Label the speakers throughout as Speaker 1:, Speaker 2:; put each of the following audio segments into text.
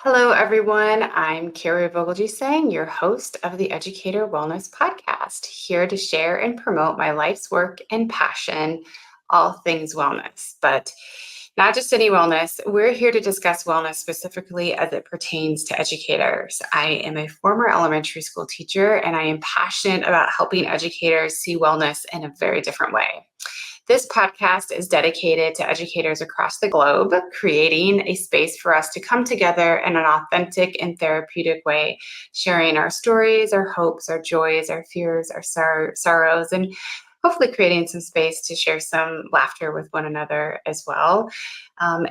Speaker 1: Hello, everyone. I'm Carrie Vogelji-Sang, your host of the Educator Wellness Podcast, here to share and promote my life's work and passion, all things wellness. But not just any wellness, we're here to discuss wellness specifically as it pertains to educators. I am a former elementary school teacher, and I am passionate about helping educators see wellness in a very different way. This podcast is dedicated to educators across the globe, creating a space for us to come together in an authentic and therapeutic way, sharing our stories, our hopes, our joys, our fears, our sorrows, and hopefully creating some space to share some laughter with one another as well.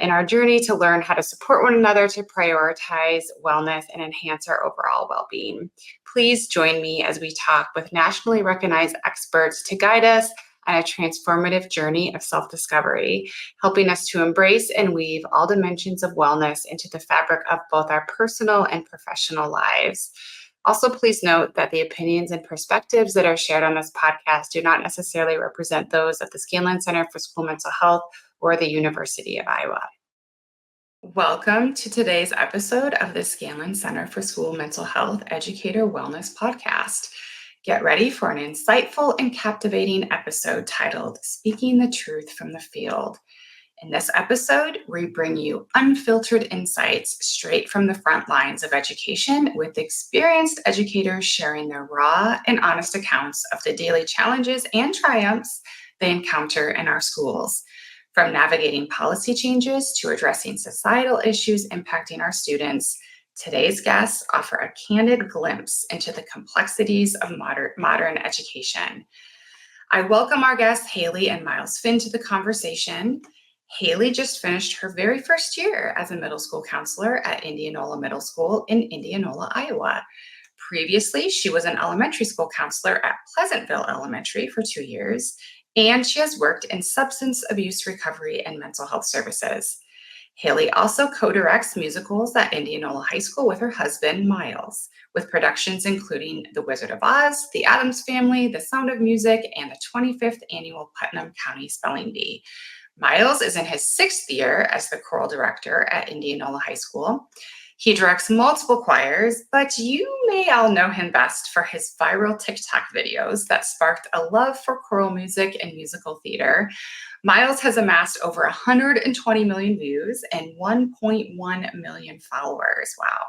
Speaker 1: In our journey to learn how to support one another to prioritize wellness and enhance our overall well being. Please join me as we talk with nationally recognized experts to guide us on a transformative journey of self-discovery, helping us to embrace and weave all dimensions of wellness into the fabric of both our personal and professional lives. Also, please note that the opinions and perspectives that are shared on this podcast do not necessarily represent those of the Scanlon Center for School Mental Health or the University of Iowa. Welcome to today's episode of the Scanlon Center for School Mental Health Educator Wellness Podcast. Get ready for an insightful and captivating episode titled Speaking the Truth from the Field. In this episode, we bring you unfiltered insights straight from the front lines of education with experienced educators sharing their raw and honest accounts of the daily challenges and triumphs they encounter in our schools. From navigating policy changes to addressing societal issues impacting our students, today's guests offer a candid glimpse into the complexities of modern education. I welcome our guests, Haley and Miles Finn, to the conversation. Haley just finished her very first year as a middle school counselor at Indianola Middle School in Indianola, Iowa. Previously, she was an elementary school counselor at Pleasantville Elementary for 2 years, and she has worked in substance abuse recovery and mental health services. Haley also co-directs musicals at Indianola High School with her husband, Miles, with productions including The Wizard of Oz, The Addams Family, The Sound of Music, and the 25th Annual Putnam County Spelling Bee. Miles is in his 6th year as the choral director at Indianola High School. He directs multiple choirs, but you may all know him best for his viral TikTok videos that sparked a love for choral music and musical theater. Miles has amassed over 120 million views and 1.1 million followers. Wow.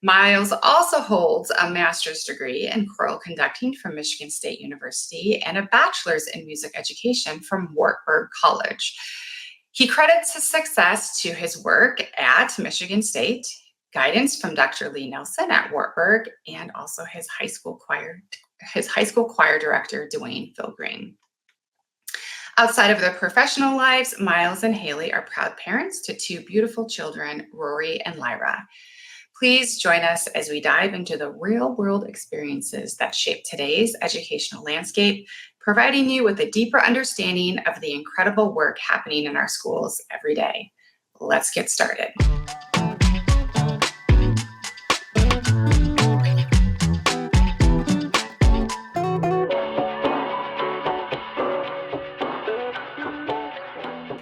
Speaker 1: Miles also holds a master's degree in choral conducting from Michigan State University and a bachelor's in music education from Wartburg College. He credits his success to his work at Michigan State, guidance from Dr. Lee Nelson at Wartburg, and also his high school choir director, Dwayne Philgreen. Outside of their professional lives, Miles and Haley are proud parents to 2 beautiful children, Rory and Lyra. Please join us as we dive into the real-world experiences that shape today's educational landscape, providing you with a deeper understanding of the incredible work happening in our schools every day. Let's get started.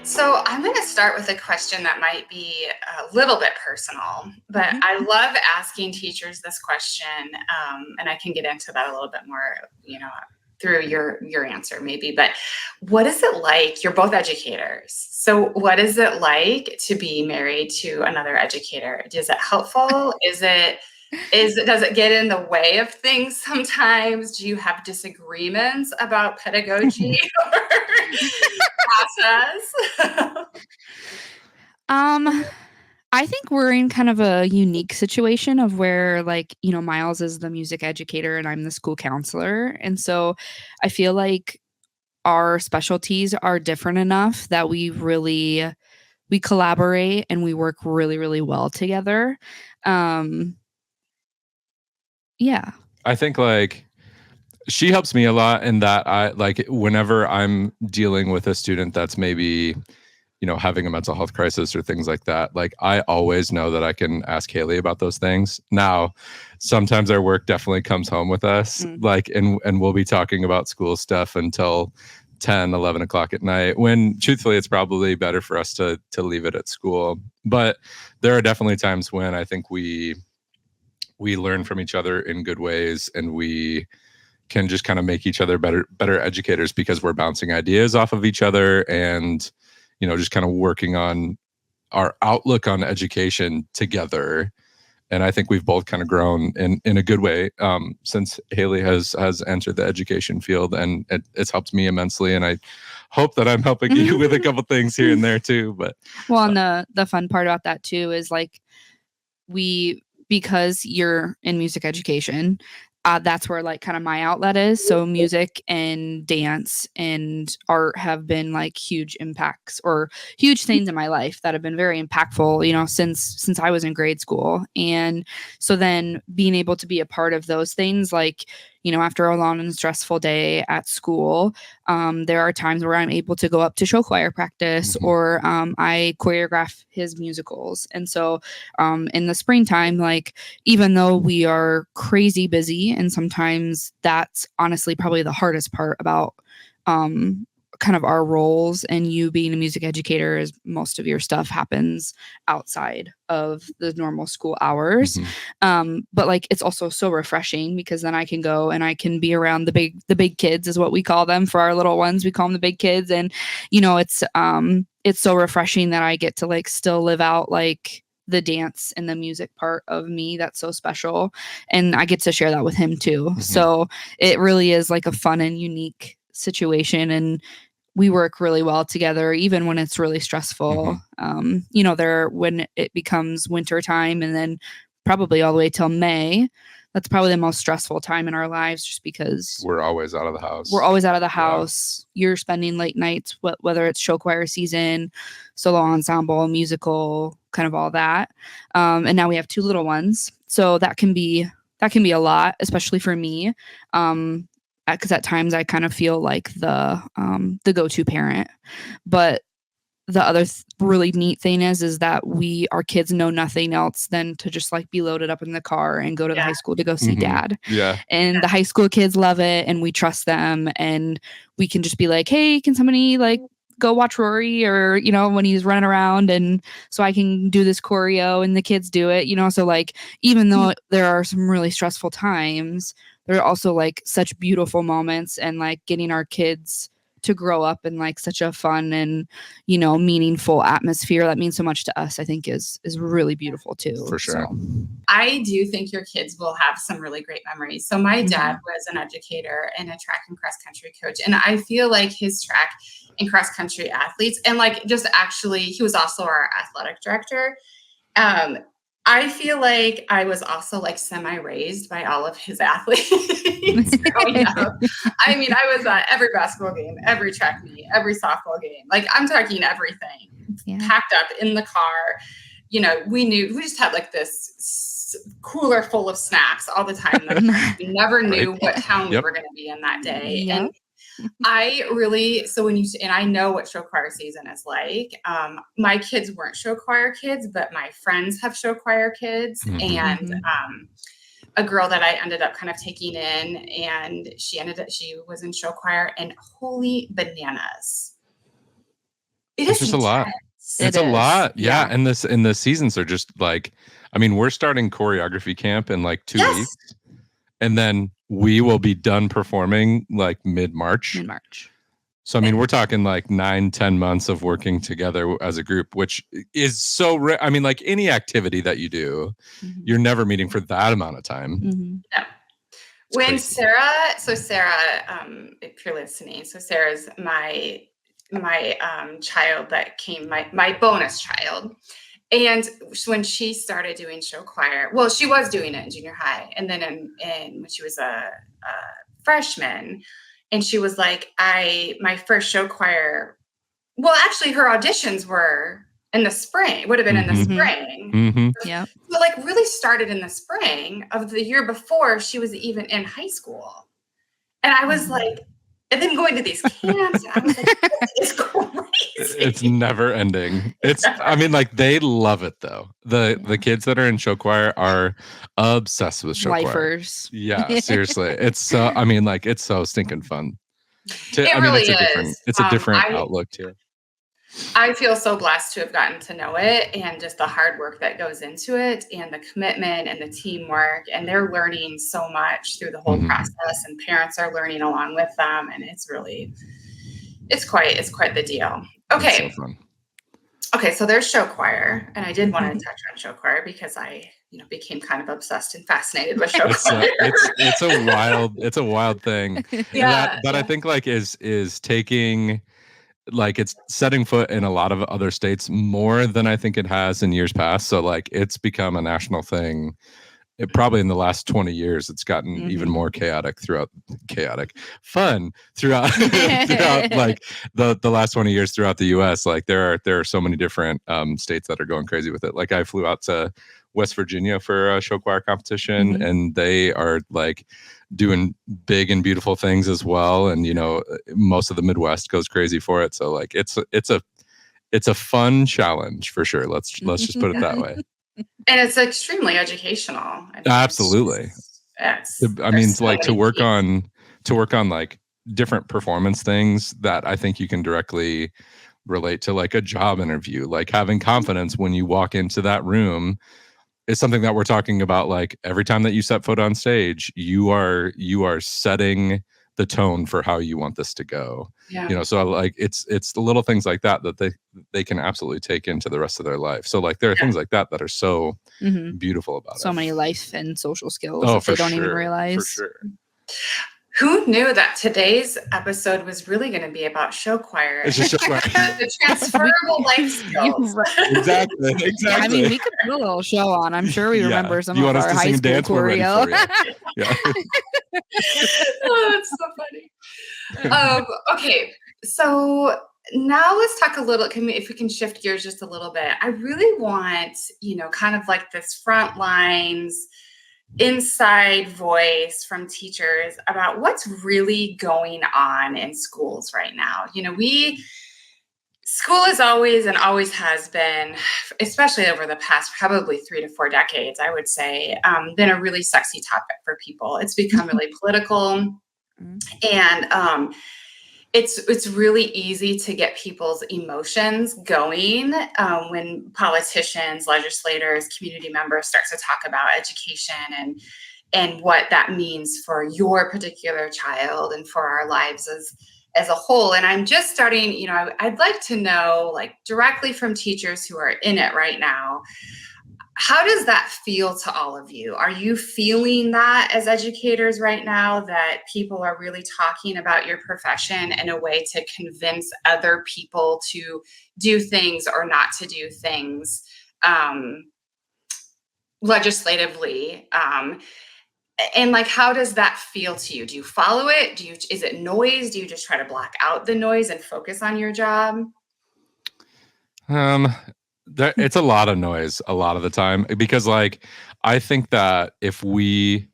Speaker 1: So I'm going to start with a question that might be a little bit personal, but I love asking teachers this question, and I can get into that a little bit more, through your answer maybe. But what is it like? You're both educators. So what is it like to be married to another educator? Is it helpful? Does it get in the way of things sometimes? Do you have disagreements about pedagogy or process?
Speaker 2: I think we're in kind of a unique situation of where, Miles is the music educator and I'm the school counselor. And so I feel like our specialties are different enough that we collaborate and we work really, really well together. Yeah.
Speaker 3: I think she helps me a lot in that whenever I'm dealing with a student that's maybe having a mental health crisis or things like that, I always know that I can ask Haley about those things. Now, sometimes our work definitely comes home with us, and we'll be talking about school stuff until 10, 11 o'clock at night, when truthfully it's probably better for us to leave it at school. But there are definitely times when I think we learn from each other in good ways, and we can just kind of make each other better educators, because we're bouncing ideas off of each other, and just kind of working on our outlook on education together. And I think we've both kind of grown in a good way since Haley has entered the education field, and it's helped me immensely. And I hope that I'm helping you with a couple things here and there too. But
Speaker 2: and the fun part about that too is like because you're in music education, that's where like kind of my outlet is. So music and dance and art have been like huge impacts or huge things in my life that have been very impactful, since I was in grade school. And so then being able to be a part of those things, like, after a long and stressful day at school, there are times where I'm able to go up to show choir practice, or I choreograph his musicals. And so in the springtime, like, even though we are crazy busy, and sometimes that's honestly probably the hardest part about kind of our roles, and you being a music educator, is most of your stuff happens outside of the normal school hours. But like, it's also so refreshing, because then I can go and I can be around the big kids, is what we call them for our little ones. We call them the big kids. And, it's so refreshing that I get to like still live out like the dance and the music part of me that's so special. And I get to share that with him too. So it really is like a fun and unique situation, and we work really well together, even when it's really stressful. When it becomes winter time, and then probably all the way till May, that's probably the most stressful time in our lives, just because
Speaker 3: we're always out of the house. You're
Speaker 2: spending late nights, whether it's show choir season, solo ensemble, musical, kind of all that. And now we have 2 little ones, so that can be a lot, especially for me. Because at times I kind of feel like the go-to parent. But the other really neat thing is that our kids know nothing else than to just like be loaded up in the car and go to the high school to go see dad.
Speaker 3: Yeah.
Speaker 2: And the high school kids love it, and we trust them, and we can just be like, hey, can somebody like go watch Rory, or when he's running around, and so I can do this choreo, and the kids do it, so like, even though there are some really stressful times, there are also like such beautiful moments, and like getting our kids to grow up in like such a fun and meaningful atmosphere that means so much to us, I think is really beautiful too.
Speaker 3: For sure.
Speaker 2: So.
Speaker 1: I do think your kids will have some really great memories. So my dad was an educator and a track and cross country coach, and I feel like his track and cross country athletes, and like just actually, he was also our athletic director. I feel like I was also like semi-raised by all of his athletes growing up. I mean, I was at every basketball game, every track meet, every softball game. Like, I'm talking everything packed up in the car. We just had like this cooler full of snacks all the time. We never knew what town we were going to be in that day. And I know what show choir season is like. My kids weren't show choir kids, but my friends have show choir kids. And a girl that I ended up kind of taking in, and she was in show choir, and holy bananas.
Speaker 3: It's just a lot. It's a lot. Yeah. And the seasons are just like, I mean, we're starting choreography camp in like 2 weeks. And then we will be done performing like mid-March. So, I mean, we're talking like 9-10 months of working together as a group, which is so rare. I mean, like any activity that you do, you're never meeting for that amount of time.
Speaker 1: Yeah. When Sarah, it purely is Sunny. So Sarah's my child that came, my bonus child. And when she started doing show choir, well, she was doing it in junior high. And then when she was a freshman, and she was like, my first show choir, well, actually her auditions were in the spring. It would have been in the spring.
Speaker 2: Yeah.
Speaker 1: So like really started in the spring of the year before she was even in high school. And I was like, and then going to these camps, and I was like, this is crazy.
Speaker 3: It's never ending. I mean, like, they love it though. The kids that are in show choir are obsessed with show
Speaker 2: Lifers.
Speaker 3: choir. Yeah, seriously. It's so, I mean, like, it's so stinking fun.
Speaker 1: It
Speaker 3: I mean,
Speaker 1: really
Speaker 3: it's
Speaker 1: is.
Speaker 3: a different
Speaker 1: I
Speaker 3: outlook too.
Speaker 1: I feel so blessed to have gotten to know it and just the hard work that goes into it and the commitment and the teamwork. And they're learning so much through the whole
Speaker 3: Mhm.
Speaker 1: process, and parents are learning along with them. And it's quite the deal.
Speaker 3: It's so
Speaker 1: Okay.
Speaker 3: fun.
Speaker 1: Okay. So there's show choir. And I did want
Speaker 2: Mhm.
Speaker 1: to touch on show choir because I, became kind of obsessed and fascinated with show
Speaker 3: It's
Speaker 1: choir.
Speaker 3: it's a wild thing
Speaker 1: Yeah.
Speaker 3: that I
Speaker 1: Yeah.
Speaker 3: think like is taking like it's setting foot in a lot of other states more than I think it has in years past. So like it's become a national thing. Probably in the last 20 years, it's gotten even
Speaker 2: Mhm.
Speaker 3: more chaotic, fun throughout throughout like the last 20 years throughout the US. Like there are so many different states that are going crazy with it. Like I flew out to West Virginia for a show choir competition,
Speaker 2: Mhm.
Speaker 3: and they are like doing big and beautiful things as well. And most of the Midwest goes crazy for it. So like it's a fun challenge for sure. Let's just put it that way.
Speaker 1: And it's extremely educational. I mean,
Speaker 3: Absolutely. I mean,
Speaker 1: there's
Speaker 3: it's
Speaker 1: so
Speaker 3: like
Speaker 1: many things.
Speaker 3: to work on like different performance things that I think you can directly relate to like a job interview. Like having confidence when you walk into that room is something that we're talking about. Like every time that you set foot on stage, you are setting the tone for how you want this to go.
Speaker 1: Yeah.
Speaker 3: So like it's the little things like that that they can absolutely take into the rest of their life. So like there are
Speaker 1: Yeah.
Speaker 3: things like that are so
Speaker 2: Mhm.
Speaker 3: beautiful about
Speaker 2: So
Speaker 3: it.
Speaker 2: many life and social skills
Speaker 3: Oh,
Speaker 2: that they
Speaker 3: for
Speaker 2: don't even
Speaker 3: sure. For
Speaker 2: realize.
Speaker 3: sure.
Speaker 1: Who knew that today's episode was really going to be about show choir
Speaker 3: It's
Speaker 1: and
Speaker 3: just show choir.
Speaker 1: the
Speaker 2: We
Speaker 1: transferable life
Speaker 2: You're
Speaker 1: skills?
Speaker 2: right.
Speaker 3: Exactly.
Speaker 2: I mean,
Speaker 3: Exactly.
Speaker 2: we could put a little show on. I'm sure we
Speaker 3: Yeah.
Speaker 2: remember some
Speaker 3: You
Speaker 2: of
Speaker 3: want us
Speaker 2: our
Speaker 3: to
Speaker 2: high
Speaker 3: sing and
Speaker 2: school
Speaker 3: dance? We're ready
Speaker 2: choreo.
Speaker 3: for you. Yeah.
Speaker 1: Oh, that's so funny. Okay, so now let's talk a little. If we can shift gears just a little bit, I really want kind of like this front lines inside voice from teachers about what's really going on in schools right now. School is always and always has been, especially over the past probably 3 to 4 decades, I would say, been a really sexy topic for people. It's become really political,
Speaker 2: Mhm.
Speaker 1: and it's really easy to get people's emotions going when politicians, legislators, community members start to talk about education and what that means for your particular child and for our lives as a whole. And I'm just starting, I'd like to know, like, directly from teachers who are in it right now, how does that feel to all of you? Are you feeling that as educators right now, that people are really talking about your profession in a way to convince other people to do things or not to do things legislatively? And like, how does that feel to you? Do you follow it? Is it noise? Do you just try to block out the noise and focus on your job?
Speaker 3: Um, it's a lot of noise a lot of the time because, like, I think that if we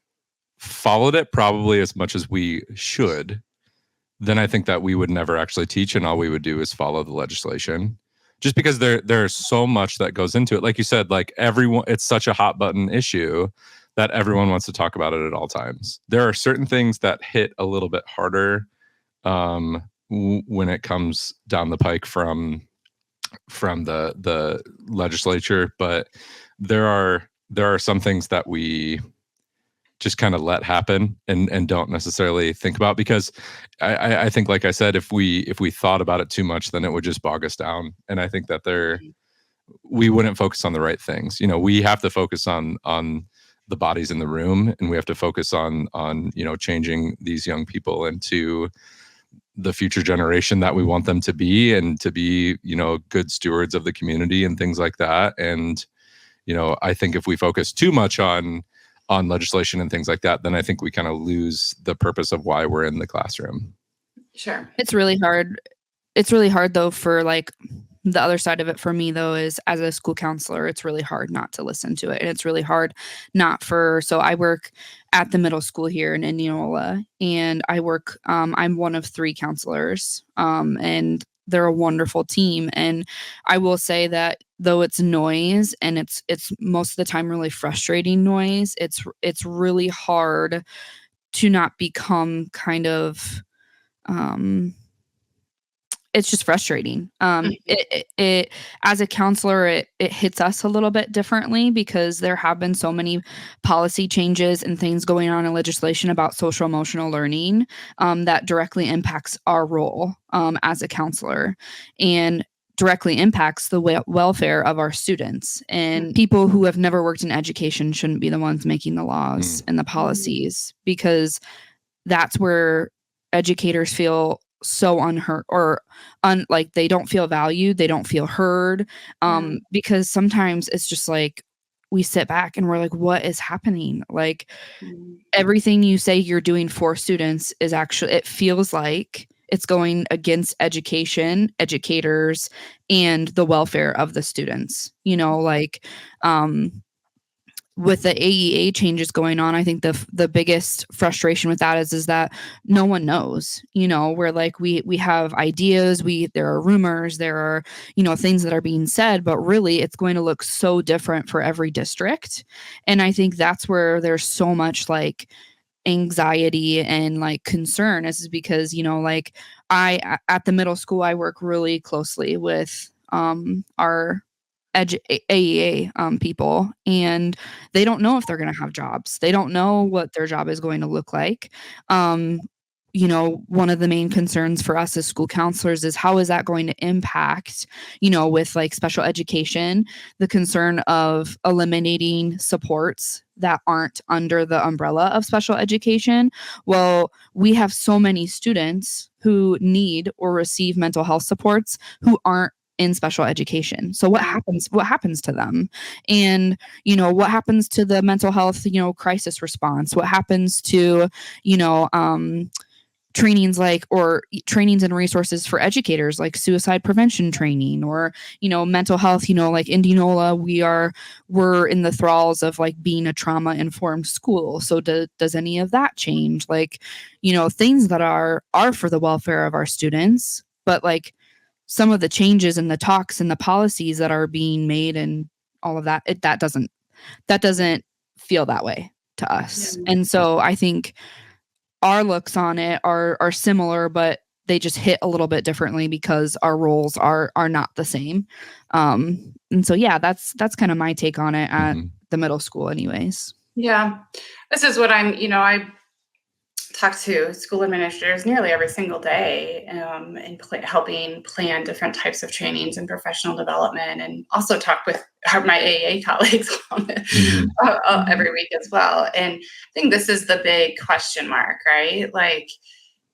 Speaker 3: followed it probably as much as we should, then I think that we would never actually teach, and all we would do is follow the legislation. Just because there's so much that goes into it. Like you said, like everyone, it's such a hot button issue that everyone wants to talk about it at all times. There are certain things that hit a little bit harder when it comes down the pike from the legislature, but there are some things that we just kind of let happen and don't necessarily think about because I think, like I said, if we thought about it too much, then it would just bog us down. And I think that we wouldn't focus on the right things. We have to focus on the bodies in the room, and we have to focus on changing these young people into the future generation that we want them to be, and to be good stewards of the community and things like that. And I think if we focus too much on legislation and things like that, then I think we kind of lose the purpose of why we're in the classroom.
Speaker 1: Sure.
Speaker 2: It's really hard. It's really hard though for like the other side of it for me though is as a school counselor, it's really hard not to listen to it. And it's really hard so I work at the middle school here in Indianola, and I'm one of 3 counselors. And they're a wonderful team. And I will say that though it's noise and it's most of the time really frustrating noise, it's really hard to not become kind of it's just frustrating.
Speaker 1: Mhm.
Speaker 2: It as a counselor, it hits us a little bit differently because there have been so many policy changes and things going on in legislation about social emotional learning that directly impacts our role as a counselor and directly impacts the welfare of our students. And people who have never worked in education shouldn't be the ones making the laws and the policies, because that's where educators feel so unheard or like they don't feel valued, they don't feel heard,
Speaker 1: Yeah.
Speaker 2: because sometimes it's just like we sit back and we're like, what is happening? Like
Speaker 1: Mhm.
Speaker 2: everything you say you're doing for students is actually, it feels like it's going against education, educators, and the welfare of the students. Like with the AEA changes going on, I think the biggest frustration with that is that no one knows. We're like we have ideas, there are rumors, there are things that are being said, but really it's going to look so different for every district. And I think that's where there's so much like anxiety and like concern is because like at the middle school I work really closely with our AEA people, and they don't know if they're going to have jobs. They don't know what their job is going to look like. One of the main concerns for us as school counselors is how is that going to impact, with like special education, the concern of eliminating supports that aren't under the umbrella of special education. Well, we have so many students who need or receive mental health supports who aren't in special education. So what happens to them? And what happens to the mental health crisis response? What happens to trainings and resources for educators like suicide prevention training or mental health, like Indianola, we're in the thralls of like being a trauma informed school. So does any of that change? Like things that are for the welfare of our students, but like some of the changes and the talks and the policies that are being made and all of that, that doesn't feel that way to us.
Speaker 1: Yeah.
Speaker 2: And so I think our looks on it are similar, but they just hit a little bit differently because our roles are not the same. And so yeah, that's kind of my take on it at the middle school anyways.
Speaker 1: Yeah. This is what I talk to school administrators nearly every single day, and helping plan different types of trainings and professional development, and also talk with my AA colleagues on it every week as well. And I think this is the big question mark, right? Like,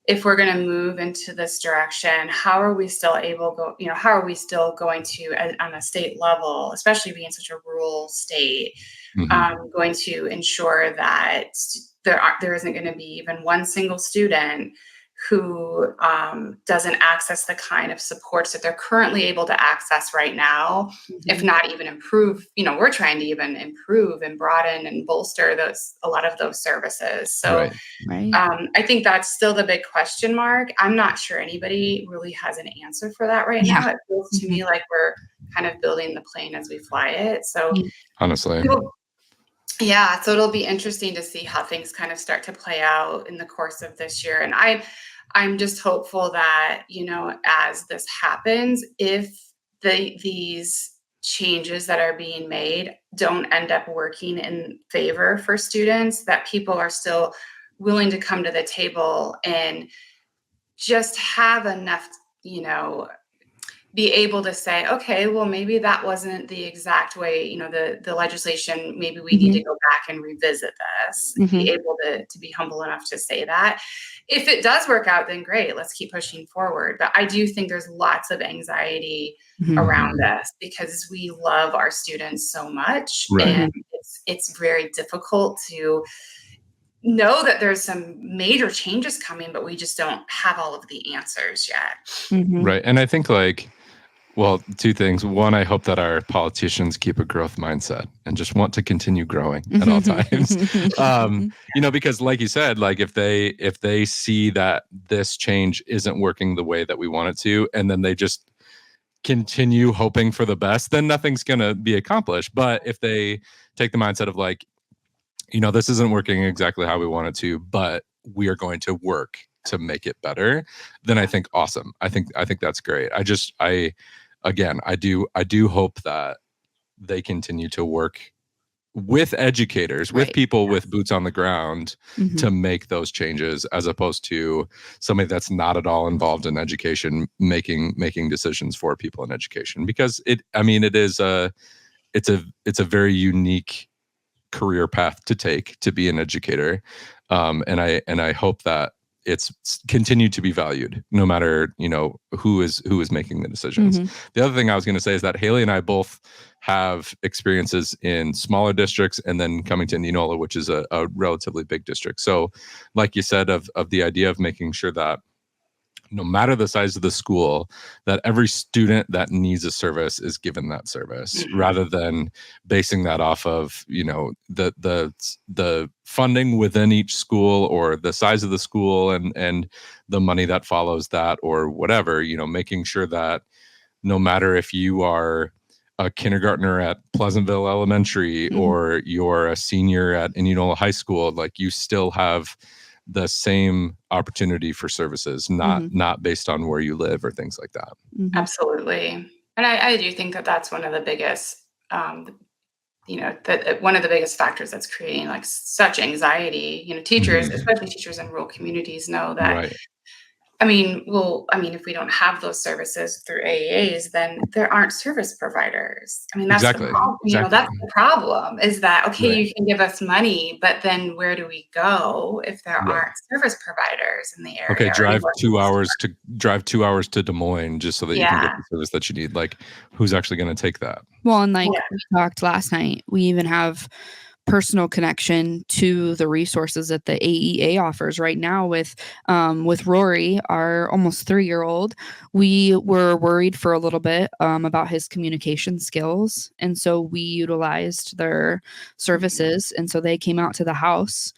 Speaker 1: if we're going to move into this direction, how are we still how are we still going to, on a state level, especially being such a rural state, going to ensure that there isn't going to be even one single student who doesn't access the kind of supports that they're currently able to access right now, if not even improve. We're trying to even improve and broaden and bolster a lot of those services. So
Speaker 2: Right.
Speaker 1: I think that's still the big question mark. I'm not sure anybody really has an answer for that right now. It feels to me like we're kind of building the plane as we fly it. So
Speaker 3: honestly,
Speaker 1: yeah, so it'll be interesting to see how things kind of start to play out in the course of this year. And I'm just hopeful that, as this happens, if these changes that are being made don't end up working in favor for students, that people are still willing to come to the table and just have enough, be able to say, okay, well, maybe that wasn't the exact way, the legislation, maybe we need to go back and revisit this, be able to be humble enough to say that. If it does work out, then great, let's keep pushing forward. But I do think there's lots of anxiety around us because we love our students so much.
Speaker 3: Right.
Speaker 1: And it's very difficult to know that there's some major changes coming, but we just don't have all of the answers yet.
Speaker 3: Right. And I think well, two things. One, I hope that our politicians keep a growth mindset and just want to continue growing at all times. Because like you said, like if they see that this change isn't working the way that we want it to, and then they just continue hoping for the best, then nothing's going to be accomplished. But if they take the mindset of like, this isn't working exactly how we want it to, but we are going to work to make it better, then I think awesome. I think that's great. I do hope that they continue to work with educators, with
Speaker 2: Right.
Speaker 3: people with boots on the ground
Speaker 2: Mhm.
Speaker 3: to make those changes, as opposed to somebody that's not at all involved in education making decisions for people in education. Because it's a very unique career path to take to be an educator. And I hope that it's continued to be valued no matter, who is making the decisions.
Speaker 2: Mhm.
Speaker 3: The other thing I was going to say is that Haley and I both have experiences in smaller districts and then coming to Indianola, which is a relatively big district. So like you said, of the idea of making sure that no matter the size of the school, that every student that needs a service is given that service, rather than basing that off of, the funding within each school or the size of the school and the money that follows that or whatever, making sure that no matter if you are a kindergartner at Pleasantville Elementary or you're a senior at Indianola High School, like you still have the same opportunity for services, not based on where you live or things like that.
Speaker 1: Absolutely. And I do think that that's one of the biggest, that one of the biggest factors that's creating like such anxiety. Teachers, especially teachers in rural communities, know that.
Speaker 3: Right.
Speaker 1: If we don't have those services through AAs, then there aren't service providers. That's
Speaker 3: Exactly.
Speaker 1: the problem.
Speaker 3: Exactly.
Speaker 1: That's the problem is that, okay,
Speaker 3: Right.
Speaker 1: you can give us money, but then where do we go if there
Speaker 3: Right.
Speaker 1: aren't service providers in the area?
Speaker 3: Okay,
Speaker 1: or
Speaker 3: drive
Speaker 1: anywhere
Speaker 3: 2
Speaker 1: else?
Speaker 3: hours to Des Moines just so that you can get the service that you need. Like, who's actually going to take that?
Speaker 2: Well, and like
Speaker 1: Yeah.
Speaker 2: we talked last night, we even have personal connection to the resources that the AEA offers right now with Rory, our almost 3-year-old. We were worried for a little bit about his communication skills, and so we utilized their services, and so they came out to the house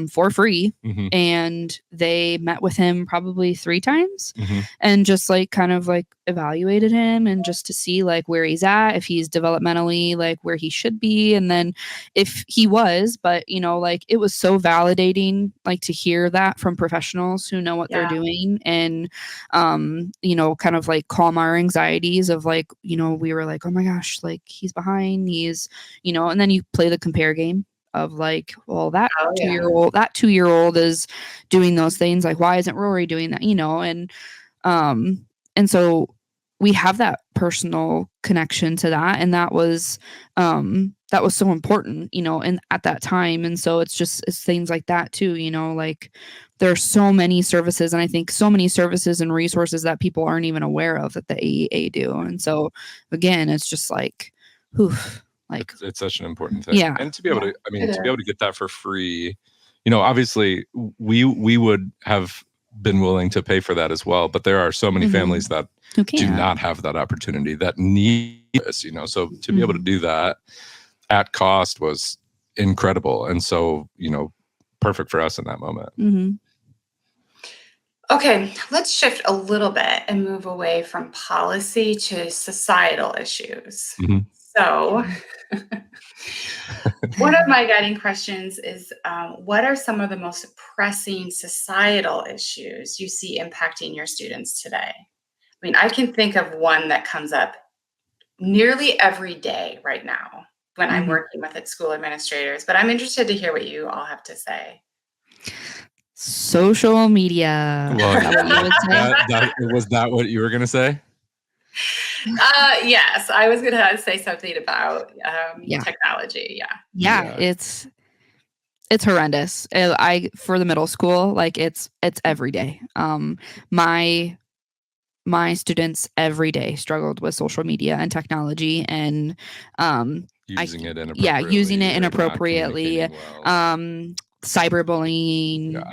Speaker 2: for free, and they met with him probably 3 times and just like kind of like evaluated him and just to see like where he's at, if he's developmentally like where he should be, and then if he was, but like it was so validating like to hear that from professionals who know what they're doing and kind of like calm our anxieties of like, we were like, oh my gosh, like he's behind, and then you play the compare game of like, well, that 2-year-old is doing those things, like why isn't Rory doing that, and so we have that personal connection to that, and that was so important, and at that time. And so it's things like that too, like there are so many services, and I think so many services and resources that people aren't even aware of that the AEA do. And so again, it's just like, like
Speaker 3: it's such an important thing.
Speaker 2: Yeah.
Speaker 3: And to be able to, to be able to get that for free, obviously we would have been willing to pay for that as well, but there are so many families that do not have that opportunity, that need this, so to be able to do that at cost was incredible. And so, perfect for us in that moment.
Speaker 1: Okay, let's shift a little bit and move away from policy to societal issues. So one of my guiding questions is, what are some of the most pressing societal issues you see impacting your students today? I can think of one that comes up nearly every day right now when I'm working with school administrators, but I'm interested to hear what you all have to say.
Speaker 2: Social media.
Speaker 3: Well, was that what you were going to say?
Speaker 1: Yes, I was going to say something about technology.
Speaker 2: Yeah, it's horrendous. For the middle school, like it's every day. My students every day struggled with social media and technology and
Speaker 3: using it inappropriately.
Speaker 2: Cyberbullying,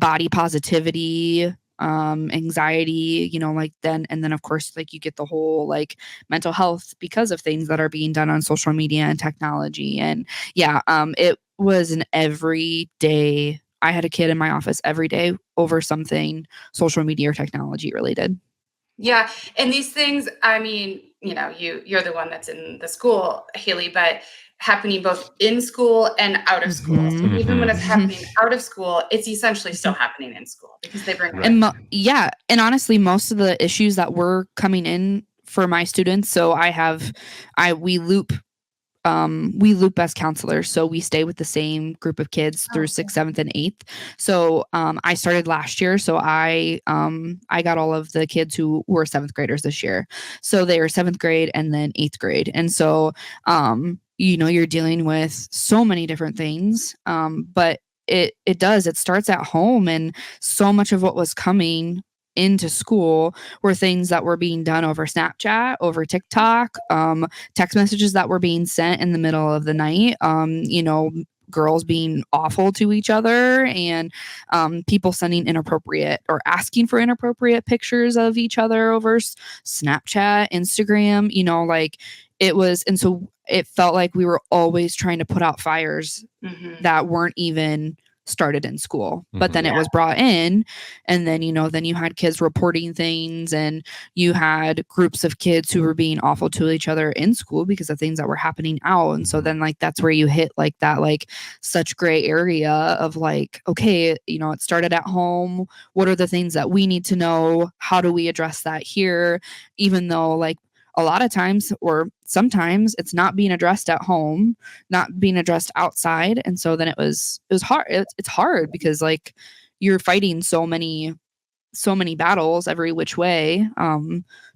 Speaker 2: body positivity, anxiety, and then of course, like you get the whole like mental health because of things that are being done on social media and technology. And it was an everyday. I had a kid in my office every day over something social media or technology related.
Speaker 1: Yeah. And these things, you're the one that's in the school, Haley, but happening both in school and out of school. So even when it's happening out of school, it's essentially still happening in school because they bring
Speaker 2: and and honestly, most of the issues that were coming in for my students, so we loop as counselors, so we stay with the same group of kids through 6th, 7th, and 8th. So I started last year, so I got all of the kids who were 7th graders this year. So they were 7th grade and then 8th grade, and so you're dealing with so many different things, but it starts at home, and so much of what was coming into school were things that were being done over Snapchat, over TikTok, text messages that were being sent in the middle of the night, girls being awful to each other, and people sending inappropriate or asking for inappropriate pictures of each other over Snapchat, Instagram, like it was. And so it felt like we were always trying to put out fires that weren't even started in school, but then it was brought in, and then then you had kids reporting things, and you had groups of kids who were being awful to each other in school because of things that were happening out. And so then that's where you hit that such gray area of okay, it started at home. What are the things that we need to know? How do we address that here? Even though a lot of times, or sometimes, it's not being addressed at home, not being addressed outside. And so then it was hard. It's hard because you're fighting so many battles every which way,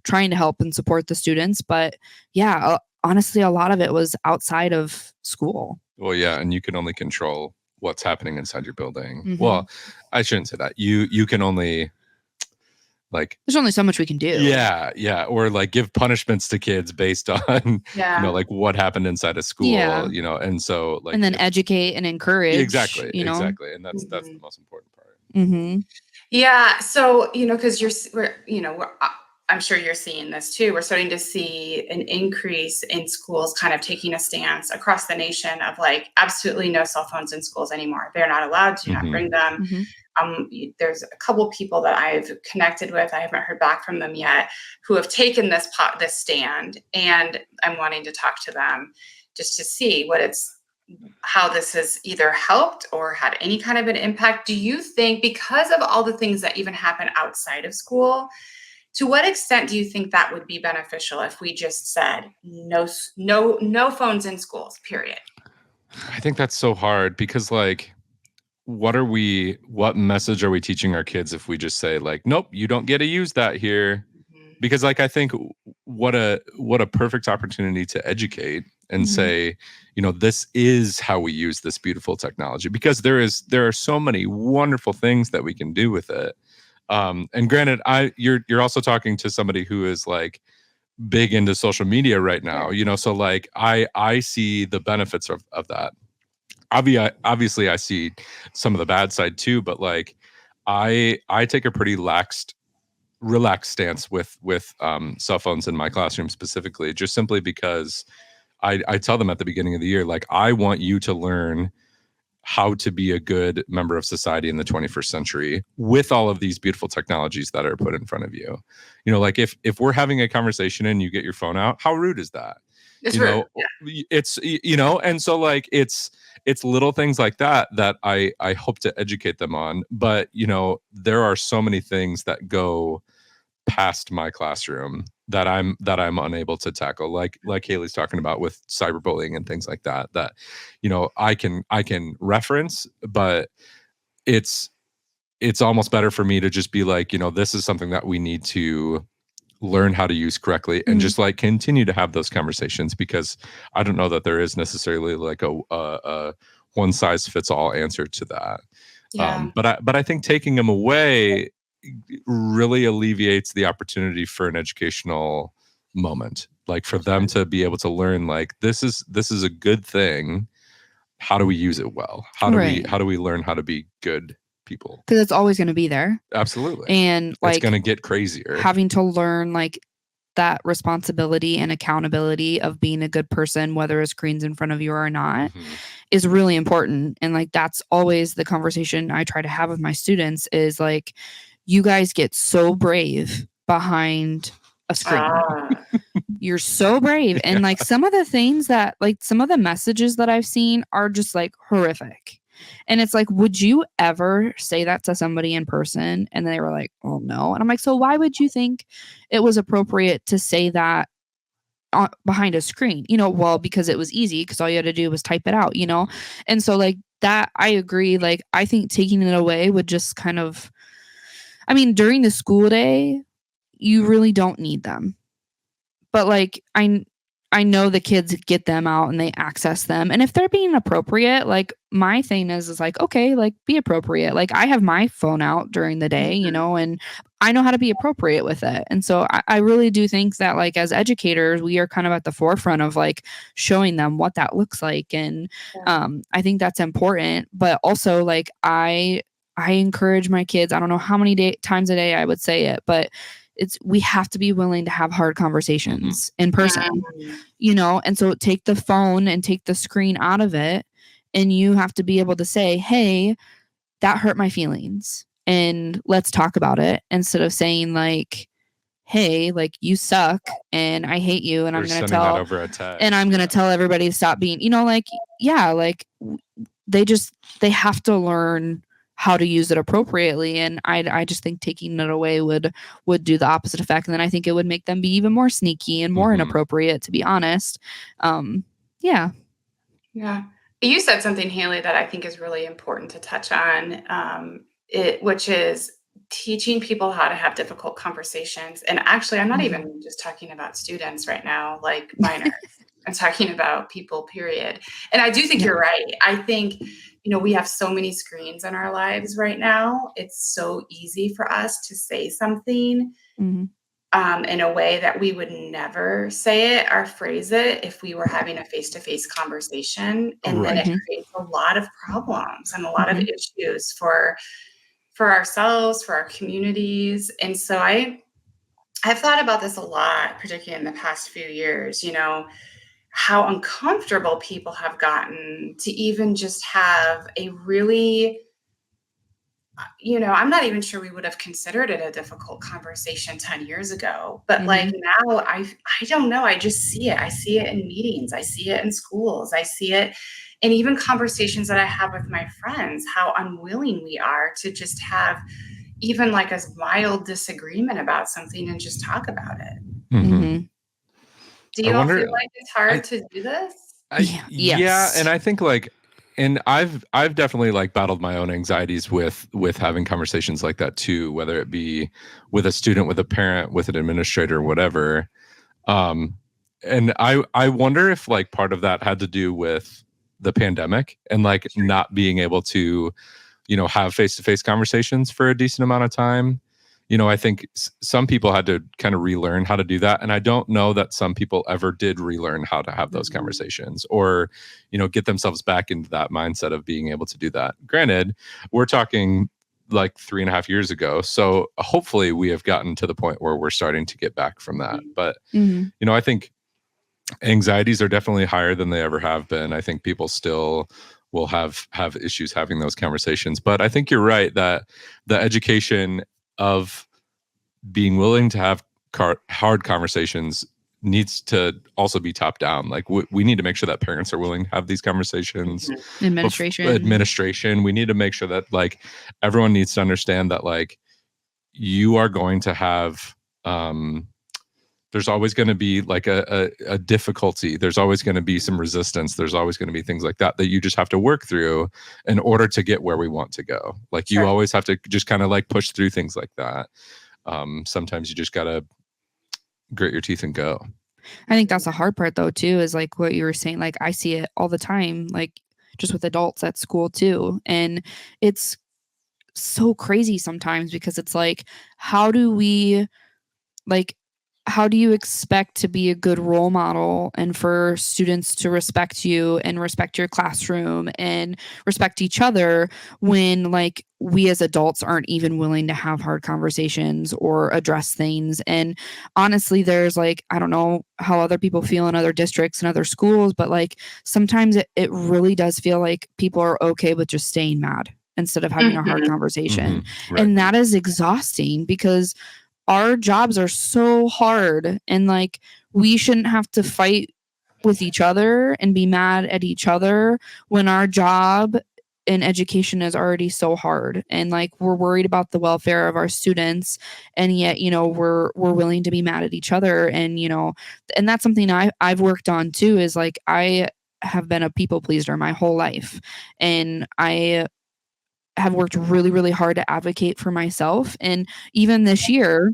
Speaker 2: trying to help and support the students. But yeah, honestly, a lot of it was outside of school.
Speaker 3: Well, yeah. And you can only control what's happening inside your building. Well, I shouldn't say that. You can only
Speaker 2: there's only so much we can do.
Speaker 3: Yeah. Or give punishments to kids based on, what happened inside of school, and so
Speaker 2: and then educate and encourage.
Speaker 3: Exactly. And that's the most important part.
Speaker 1: Yeah. So, because I'm sure you're seeing this too. We're starting to see an increase in schools kind of taking a stance across the nation of absolutely no cell phones in schools anymore. They're not allowed to not bring them. There's a couple people that I've connected with. I haven't heard back from them yet, who have taken this stand, and I'm wanting to talk to them just to see how this has either helped or had any kind of an impact. Do you think, because of all the things that even happen outside of school, to what extent do you think that would be beneficial if we just said no phones in schools, period?
Speaker 3: I think that's so hard because what message are we teaching our kids if we just say nope, you don't get to use that here? Because I think what a perfect opportunity to educate and say, this is how we use this beautiful technology, because there are so many wonderful things that we can do with it. And granted, you're also talking to somebody who is big into social media right now, so I see the benefits of that. Obviously I see some of the bad side too, but I take a pretty relaxed stance with cell phones in my classroom specifically, just simply because I tell them at the beginning of the year, I want you to learn how to be a good member of society in the 21st century with all of these beautiful technologies that are put in front of you. If we're having a conversation and you get your phone out, how rude is that?
Speaker 1: It's rude.
Speaker 3: It's and so it's little things like that I hope to educate them on. But there are so many things that go past my classroom that I'm unable to tackle, like Haley's talking about with cyberbullying and things like that I can reference, but it's almost better for me to just be this is something that we need to learn how to use correctly, and just continue to have those conversations, because I don't know that there is necessarily a one size fits all answer to that. But I think taking them away really alleviates the opportunity for an educational moment, for them to be able to learn this is a good thing. How do we use it well? How do we learn how to be good people?
Speaker 2: Because it's always going to be there.
Speaker 3: Absolutely.
Speaker 2: And
Speaker 3: it's going to get crazier.
Speaker 2: Having to learn that responsibility and accountability of being a good person, whether a screen's in front of you or not, is really important. And that's always the conversation I try to have with my students is you guys get so brave behind a screen.
Speaker 1: Ah,
Speaker 2: You're so brave. And like some of the things that like some of the messages that I've seen are just like horrific. And it's like, would you ever say that to somebody in person? And they were like, oh no. And I'm like, so why would you think it was appropriate to say that behind a screen? Well, because it was easy, because all you had to do was type it out, And so like that, I agree. Like, I think taking it away would just kind of, I mean, during the school day, you really don't need them. But like I know the kids get them out and they access them. And if they're being appropriate, like my thing is like, okay, like be appropriate. Like I have my phone out during the day, and I know how to be appropriate with it. And so I really do think that like as educators, we are kind of at the forefront of like showing them what that looks like. And I think that's important. But also like I encourage my kids, I don't know how many times a day I would say it, but we have to be willing to have hard conversations in person, and so take the phone and take the screen out of it. And you have to be able to say, hey, that hurt my feelings and let's talk about it, instead of saying like, hey, like you suck and I hate you. And I'm going to tell
Speaker 3: over a text.
Speaker 2: And I'm going to tell everybody to stop being, like, yeah, like they have to learn how to use it appropriately. And I just think taking it away would do the opposite effect. And then I think it would make them be even more sneaky and more inappropriate, to be honest. Yeah.
Speaker 1: You said something, Haley, that I think is really important to touch on, which is teaching people how to have difficult conversations. And actually, I'm not even just talking about students right now, like minors. I'm talking about people, period. And I do think you're right. I think, we have so many screens in our lives right now. It's so easy for us to say something in a way that we would never say it or phrase it if we were having a face-to-face conversation. And then it creates a lot of problems and a lot of issues for ourselves, for our communities. And so I've thought about this a lot, particularly in the past few years, how uncomfortable people have gotten to even just have a really, I'm not even sure we would have considered it a difficult conversation 10 years ago. But like now, I don't know. I just see it. I see it in meetings. I see it in schools. I see it in even conversations that I have with my friends, how unwilling we are to just have even like a mild disagreement about something and just talk about it. Do you all feel like it's hard to do this?
Speaker 3: Yeah, and I think like, and I've definitely like battled my own anxieties with having conversations like that too, whether it be with a student, with a parent, with an administrator, whatever. And I wonder if like part of that had to do with the pandemic and like not being able to, have face-to-face conversations for a decent amount of time. I think some people had to kind of relearn how to do that. And I don't know that some people ever did relearn how to have those conversations or, get themselves back into that mindset of being able to do that. Granted, we're talking like 3.5 years ago. So hopefully we have gotten to the point where we're starting to get back from that. But, I think anxieties are definitely higher than they ever have been. I think people still will have issues having those conversations. But I think you're right that the education of being willing to have hard conversations needs to also be top down. Like we need to make sure that parents are willing to have these conversations. Administration. We need to make sure that like everyone needs to understand that like you are going to have there's always going to be like a difficulty. There's always going to be some resistance. There's always going to be things like that you just have to work through in order to get where we want to go. Like you always have to just kind of like push through things like that. Sometimes you just got to grit your teeth and go.
Speaker 2: I think that's the hard part though, too, is like what you were saying. Like I see it all the time, like just with adults at school too. And it's so crazy sometimes because it's like, how do you expect to be a good role model and for students to respect you and respect your classroom and respect each other when like we as adults aren't even willing to have hard conversations or address things? And honestly, there's like, I don't know how other people feel in other districts and other schools, but like sometimes it really does feel like people are okay with just staying mad instead of having a hard conversation.
Speaker 3: Right.
Speaker 2: And that is exhausting because our jobs are so hard, and like we shouldn't have to fight with each other and be mad at each other when our job in education is already so hard, and like we're worried about the welfare of our students, and yet we're willing to be mad at each other. And and that's something I've worked on too, is like I have been a people pleaser my whole life, and I have worked really, really hard to advocate for myself. And even this year,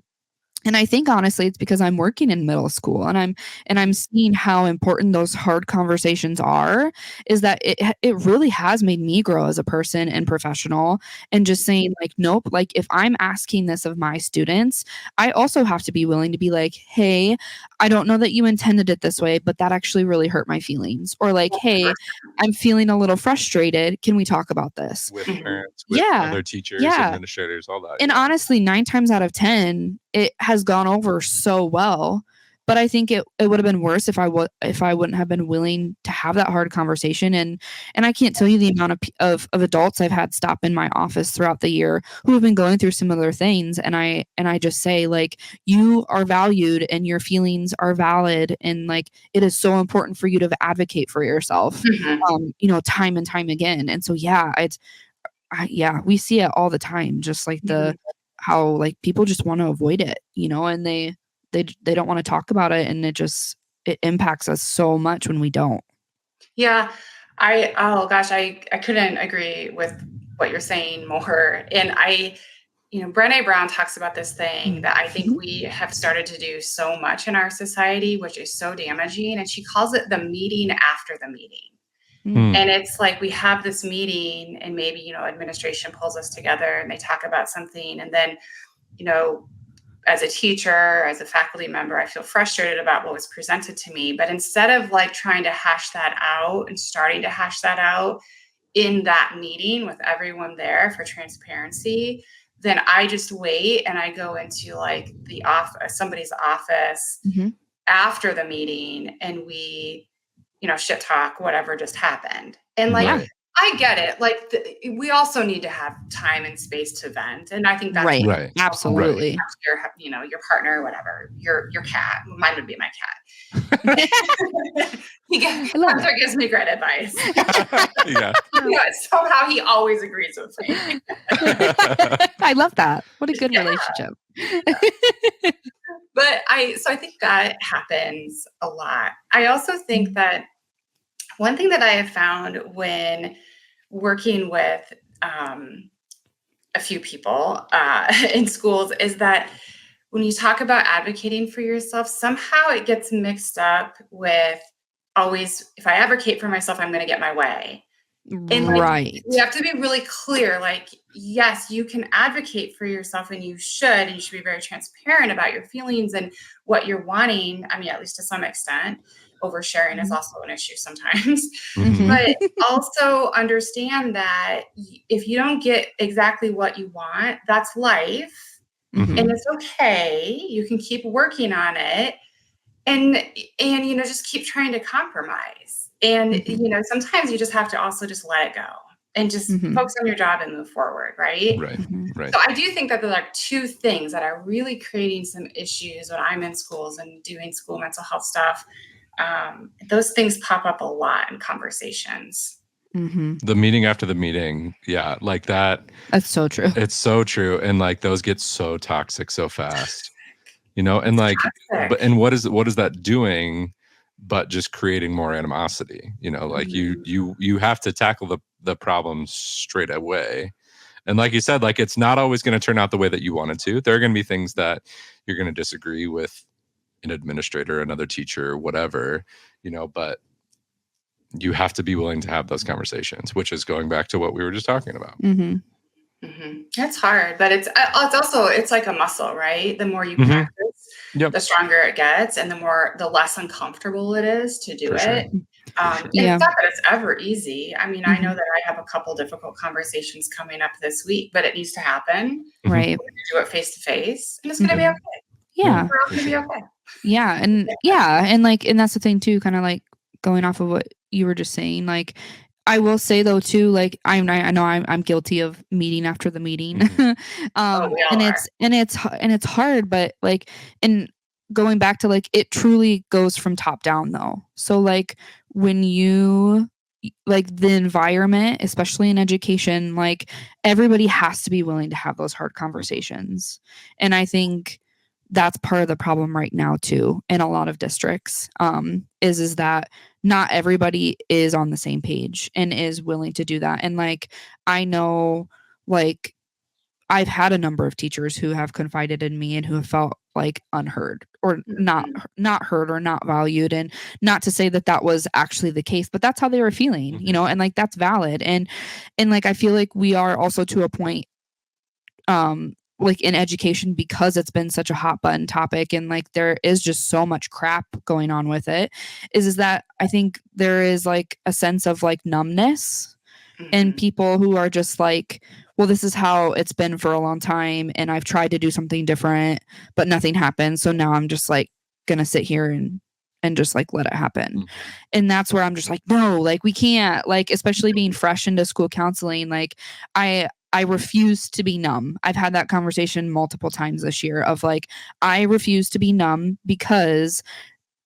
Speaker 2: and I think honestly it's because I'm working in middle school, and I'm seeing how important those hard conversations are, is that it really has made me grow as a person and professional, and just saying like, nope, like if I'm asking this of my students, I also have to be willing to be like, hey, I don't know that you intended it this way, but that actually really hurt my feelings. Or like, hey, I'm feeling a little frustrated. Can we talk about this?
Speaker 3: With
Speaker 1: Mhm.
Speaker 3: parents, with
Speaker 2: Yeah.
Speaker 3: other teachers,
Speaker 2: Yeah.
Speaker 3: administrators, all that.
Speaker 2: And honestly, 9 times out of 10, it has gone over so well. But I think it would have been worse if I wouldn't have been willing to have that hard conversation. And I can't tell you the amount of adults I've had stop in my office throughout the year who have been going through similar things. And I just say like, you are valued and your feelings are valid, and like it is so important for you to advocate for yourself,
Speaker 1: Mhm.
Speaker 2: time and time again. And so yeah, we see it all the time, just like
Speaker 1: Mhm.
Speaker 2: how like people just want to avoid it, and they don't want to talk about it, and it impacts us so much when we don't.
Speaker 1: Yeah, oh gosh, I couldn't agree with what you're saying more. And Brené Brown talks about this thing that I think we have started to do so much in our society, which is so damaging. And she calls it the meeting after the meeting.
Speaker 3: Hmm.
Speaker 1: And it's like we have this meeting, and maybe, administration pulls us together and they talk about something. And then, as a teacher, as a faculty member, I feel frustrated about what was presented to me. But instead of like trying to hash that out and starting to hash that out in that meeting with everyone there for transparency, then I just wait and I go into like somebody's office
Speaker 2: Mhm.
Speaker 1: after the meeting, and we, shit talk whatever just happened. And like,
Speaker 3: Right.
Speaker 1: I get it. Like, we also need to have time and space to vent, and I think that's
Speaker 2: Right.
Speaker 3: Right.
Speaker 2: Absolutely.
Speaker 1: your partner, whatever, your cat. Mine would be my cat.
Speaker 2: I love
Speaker 1: Hunter gives me great advice.
Speaker 3: Yeah.
Speaker 1: Somehow he always agrees with me.
Speaker 2: I love that. What a good
Speaker 1: Yeah.
Speaker 2: relationship.
Speaker 1: But I think that happens a lot. I also think that one thing that I have found when working with a few people in schools is that when you talk about advocating for yourself, somehow it gets mixed up with always, if I advocate for myself, I'm going to get my way. And like,
Speaker 2: Right.
Speaker 1: we have to be really clear, like, yes, you can advocate for yourself, and you should be very transparent about your feelings and what you're wanting. I mean, at least to some extent, oversharing is also an issue sometimes.
Speaker 3: Mhm.
Speaker 1: But also understand that if you don't get exactly what you want, that's life.
Speaker 2: Mhm.
Speaker 1: And it's okay. You can keep working on it, and just keep trying to compromise. And
Speaker 2: Mhm.
Speaker 1: sometimes you just have to also just let it go and just
Speaker 2: Mhm.
Speaker 1: focus on your job and move forward, right?
Speaker 3: Right.
Speaker 2: Mhm.
Speaker 3: Right.
Speaker 1: So I do think that there are two things that are really creating some issues when I'm in schools and doing school mental health stuff. Those things pop up a lot in conversations.
Speaker 2: Mhm.
Speaker 3: The meeting after the meeting, yeah, like that.
Speaker 2: That's so true.
Speaker 3: It's so true, and like those get so toxic so fast, and like,
Speaker 1: Toxic.
Speaker 3: and what is that doing? But just creating more animosity. Like
Speaker 1: Mhm.
Speaker 3: you have to tackle the problem straight away. And like you said, like it's not always going to turn out the way that you wanted to. There are going to be things that you're going to disagree with an administrator, another teacher, whatever, but you have to be willing to have those conversations, which is going back to what we were just talking about.
Speaker 2: Mhm.
Speaker 1: It's hard, but it's also, it's like a muscle, right? The more you
Speaker 3: Mhm.
Speaker 1: practice,
Speaker 3: Yep.
Speaker 1: the stronger it gets, and the less uncomfortable it is to do
Speaker 3: For sure.
Speaker 1: it. And
Speaker 2: Yeah.
Speaker 1: it's not that it's ever easy. I mean, I know
Speaker 2: Mhm.
Speaker 1: that I have a couple difficult conversations coming up this week, but it needs to happen.
Speaker 3: Mhm.
Speaker 2: Right.
Speaker 1: We're gonna do it face to face, and it's gonna be
Speaker 2: Mhm.
Speaker 1: okay.
Speaker 2: Yeah.
Speaker 1: We're all
Speaker 3: For
Speaker 1: gonna be
Speaker 3: sure.
Speaker 1: okay.
Speaker 2: Yeah. And that's the thing too, kind of like going off of what you were just saying. Like, I will say though too, like I know I'm guilty of meeting after the meeting,
Speaker 1: Oh, we all
Speaker 2: and
Speaker 1: are.
Speaker 2: it's hard, but like, and going back to like, it truly goes from top down though. So like when you like the environment, especially in education, like everybody has to be willing to have those hard conversations, and I think that's part of the problem right now too in a lot of districts. Is that not everybody is on the same page and is willing to do that. And like, I know, like, I've had a number of teachers who have confided in me and who have felt like unheard or
Speaker 1: Mhm.
Speaker 2: not heard or not valued. And not to say that that was actually the case, but that's how they were feeling, you know, and like that's valid. And like I feel like we are also to a point, like in education, because it's been such a hot button topic and like there is just so much crap going on with it, is that I think there is like a sense of like numbness and
Speaker 1: Mhm.
Speaker 2: people who are just like, well, this is how it's been for a long time and I've tried to do something different but nothing happened, so now I'm just like gonna sit here and just like let it happen. And that's where I'm just like, no, like we can't, like, especially being fresh into school counseling, like I refuse to be numb. I've had that conversation multiple times this year of like, I refuse to be numb because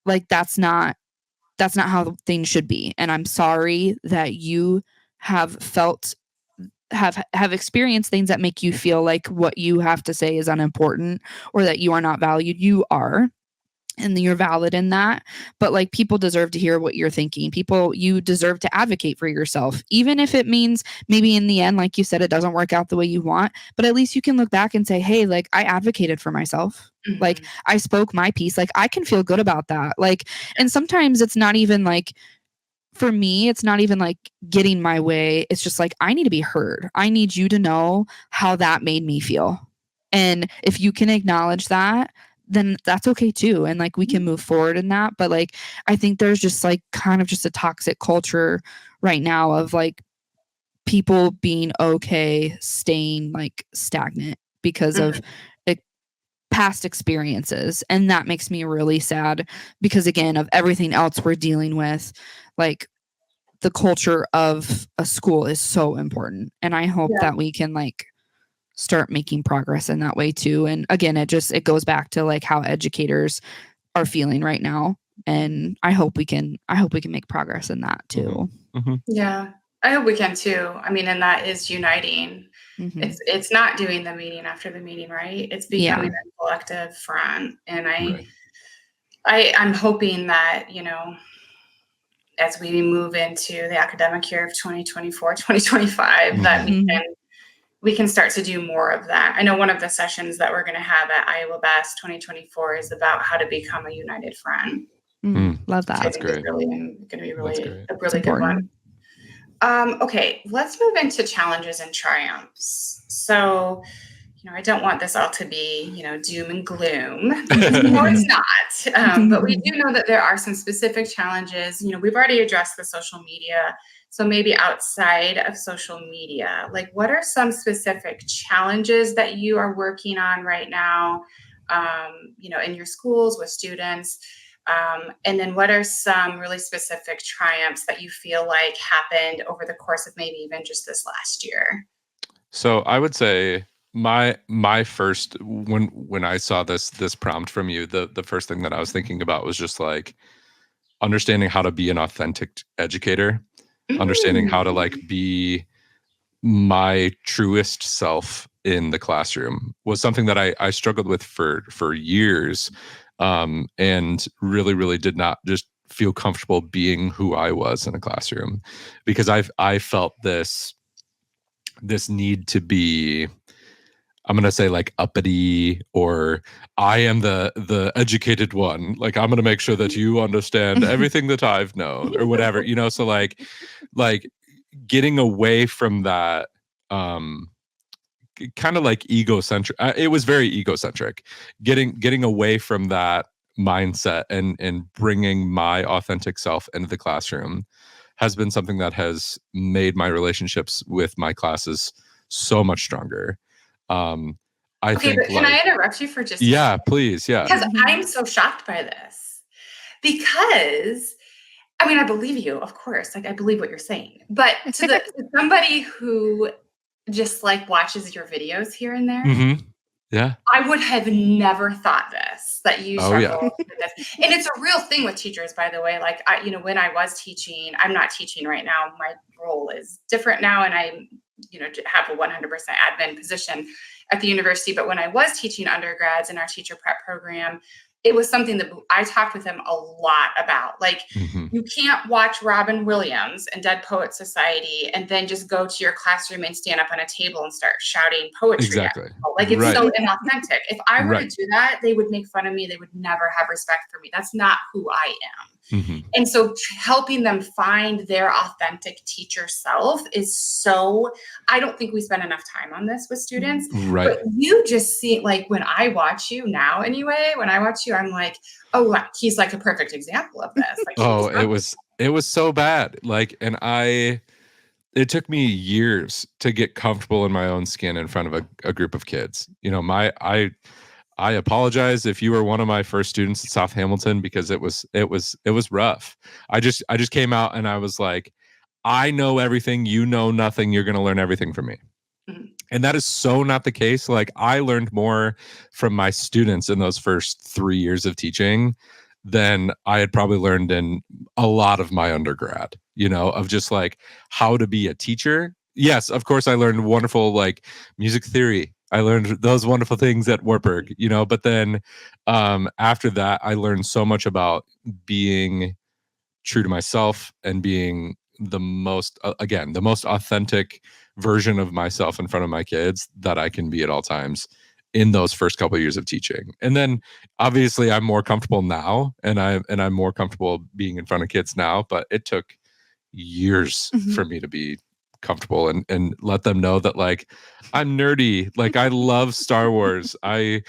Speaker 2: like that's not how things should be. And I'm sorry that you have felt have experienced things that make you feel like what you have to say is unimportant or that you are not valued. You are, and you're valid in that, but like people deserve to hear what you're thinking. People, you deserve to advocate for yourself, even if it means maybe in the end, like you said, it doesn't work out the way you want, but at least you can look back and say, hey, like I advocated for myself, like
Speaker 1: Mhm.
Speaker 2: I spoke my piece, like I can feel good about that. Like, and sometimes it's not even like, for me, it's not even like getting my way. It's just like, I need to be heard. I need you to know how that made me feel. And if you can acknowledge that, then that's okay too. And like we can move forward in that. But like, I think there's just like kind of just a toxic culture right now of like people being okay staying like stagnant because of
Speaker 1: Mhm.
Speaker 2: like past experiences. And that makes me really sad because, again, of everything else we're dealing with, like the culture of a school is so important. And I hope
Speaker 1: Yeah.
Speaker 2: that we can like start making progress in that way too. And again, it goes back to like how educators are feeling right now. And I hope we can make progress in that too.
Speaker 1: Yeah. I hope we can too. I mean, and that is uniting.
Speaker 2: Hmm.
Speaker 1: It's not doing the meeting after the meeting, right? It's becoming
Speaker 2: Yeah.
Speaker 1: a collective front. And
Speaker 3: Right.
Speaker 1: I'm hoping that, as we move into the academic year of 2024, 2025, that
Speaker 2: Mhm.
Speaker 1: we can start to do more of that. I know one of the sessions that we're going to have at Iowa Best 2024 is about how to become a united front,
Speaker 2: Love
Speaker 1: which I
Speaker 2: that.
Speaker 3: That's
Speaker 1: think is
Speaker 3: great.
Speaker 1: really going to be
Speaker 3: That's
Speaker 1: really
Speaker 3: great.
Speaker 1: a
Speaker 2: It's
Speaker 1: really good one.
Speaker 2: important.
Speaker 1: Okay, let's move into challenges and triumphs. So, I don't want this all to be, doom and gloom, because we know it's not. But we do know that there are some specific challenges. We've already addressed the social media. So maybe outside of social media, like what are some specific challenges that you are working on right now, in your schools with students? And then what are some really specific triumphs that you feel like happened over the course of maybe even just this last year?
Speaker 3: So I would say my first, when I saw this prompt from you, the first thing that I was thinking about was just like understanding how to be an authentic educator, understanding how to like
Speaker 1: Mm.
Speaker 3: be my truest self in the classroom was something that I struggled with for years, and really did not just feel comfortable being who I was in a classroom, because I felt this need to be, I'm gonna say like uppity, or I am the educated one. Like I'm gonna make sure that you understand everything that I've known, or whatever, So like getting away from that, um, kind of like egocentric. It was very egocentric. Getting away from that mindset and bringing my authentic self into the classroom has been something that has made my relationships with my classes so much stronger. Um, I
Speaker 1: Okay, but
Speaker 3: think
Speaker 1: can I
Speaker 3: like,
Speaker 1: interrupt you for just a
Speaker 3: yeah,
Speaker 1: second?
Speaker 3: please, yeah.
Speaker 1: Because
Speaker 2: Mhm.
Speaker 1: I'm so shocked by this. Because I mean, I believe you, of course. Like, I believe what you're saying. But to somebody who just like watches your videos here and there,
Speaker 3: Yeah.
Speaker 1: I would have never thought this, that you
Speaker 3: Oh yeah.
Speaker 1: struggle with this. And it's a real thing with teachers, by the way. Like, when I was teaching, I'm not teaching right now. My role is different now, and I, have a 100% admin position at the university. But when I was teaching undergrads in our teacher prep program, it was something that I talked with them a lot about. Like, you can't watch Robin Williams and Dead Poets Society and then just go to your classroom and stand up on a table and start shouting poetry.
Speaker 3: Exactly.
Speaker 1: Like, it's
Speaker 3: Right.
Speaker 1: so inauthentic. If I were to
Speaker 3: Right.
Speaker 1: do that, they would make fun of me. They would never have respect for me. That's not who I am. And so helping them find their authentic teacher self is so, I don't think we spend enough time on this with students.
Speaker 3: Right.
Speaker 1: But you just see, like, when I watch you now anyway, when I watch you, I'm like, oh, he's like a perfect example of this. Like,
Speaker 3: Oh, it was so bad. Like, and it took me years to get comfortable in my own skin in front of a group of kids. I apologize if you were one of my first students at South Hamilton, because it was rough. I just came out and I was like, I know everything, you know nothing, you're going to learn everything from me. And that is so not the case. Like, I learned more from my students in those first 3 years of teaching than I had probably learned in a lot of my undergrad, of just like how to be a teacher. Yes, of course, I learned wonderful like music theory. I learned those wonderful things at Wartburg, but then after that, I learned so much about being true to myself and being the most authentic version of myself in front of my kids that I can be at all times in those first couple of years of teaching. And then obviously I'm more comfortable now, and I'm more comfortable being in front of kids now, but it took years for me to be comfortable and let them know that, like, I'm nerdy, like I love Star Wars, I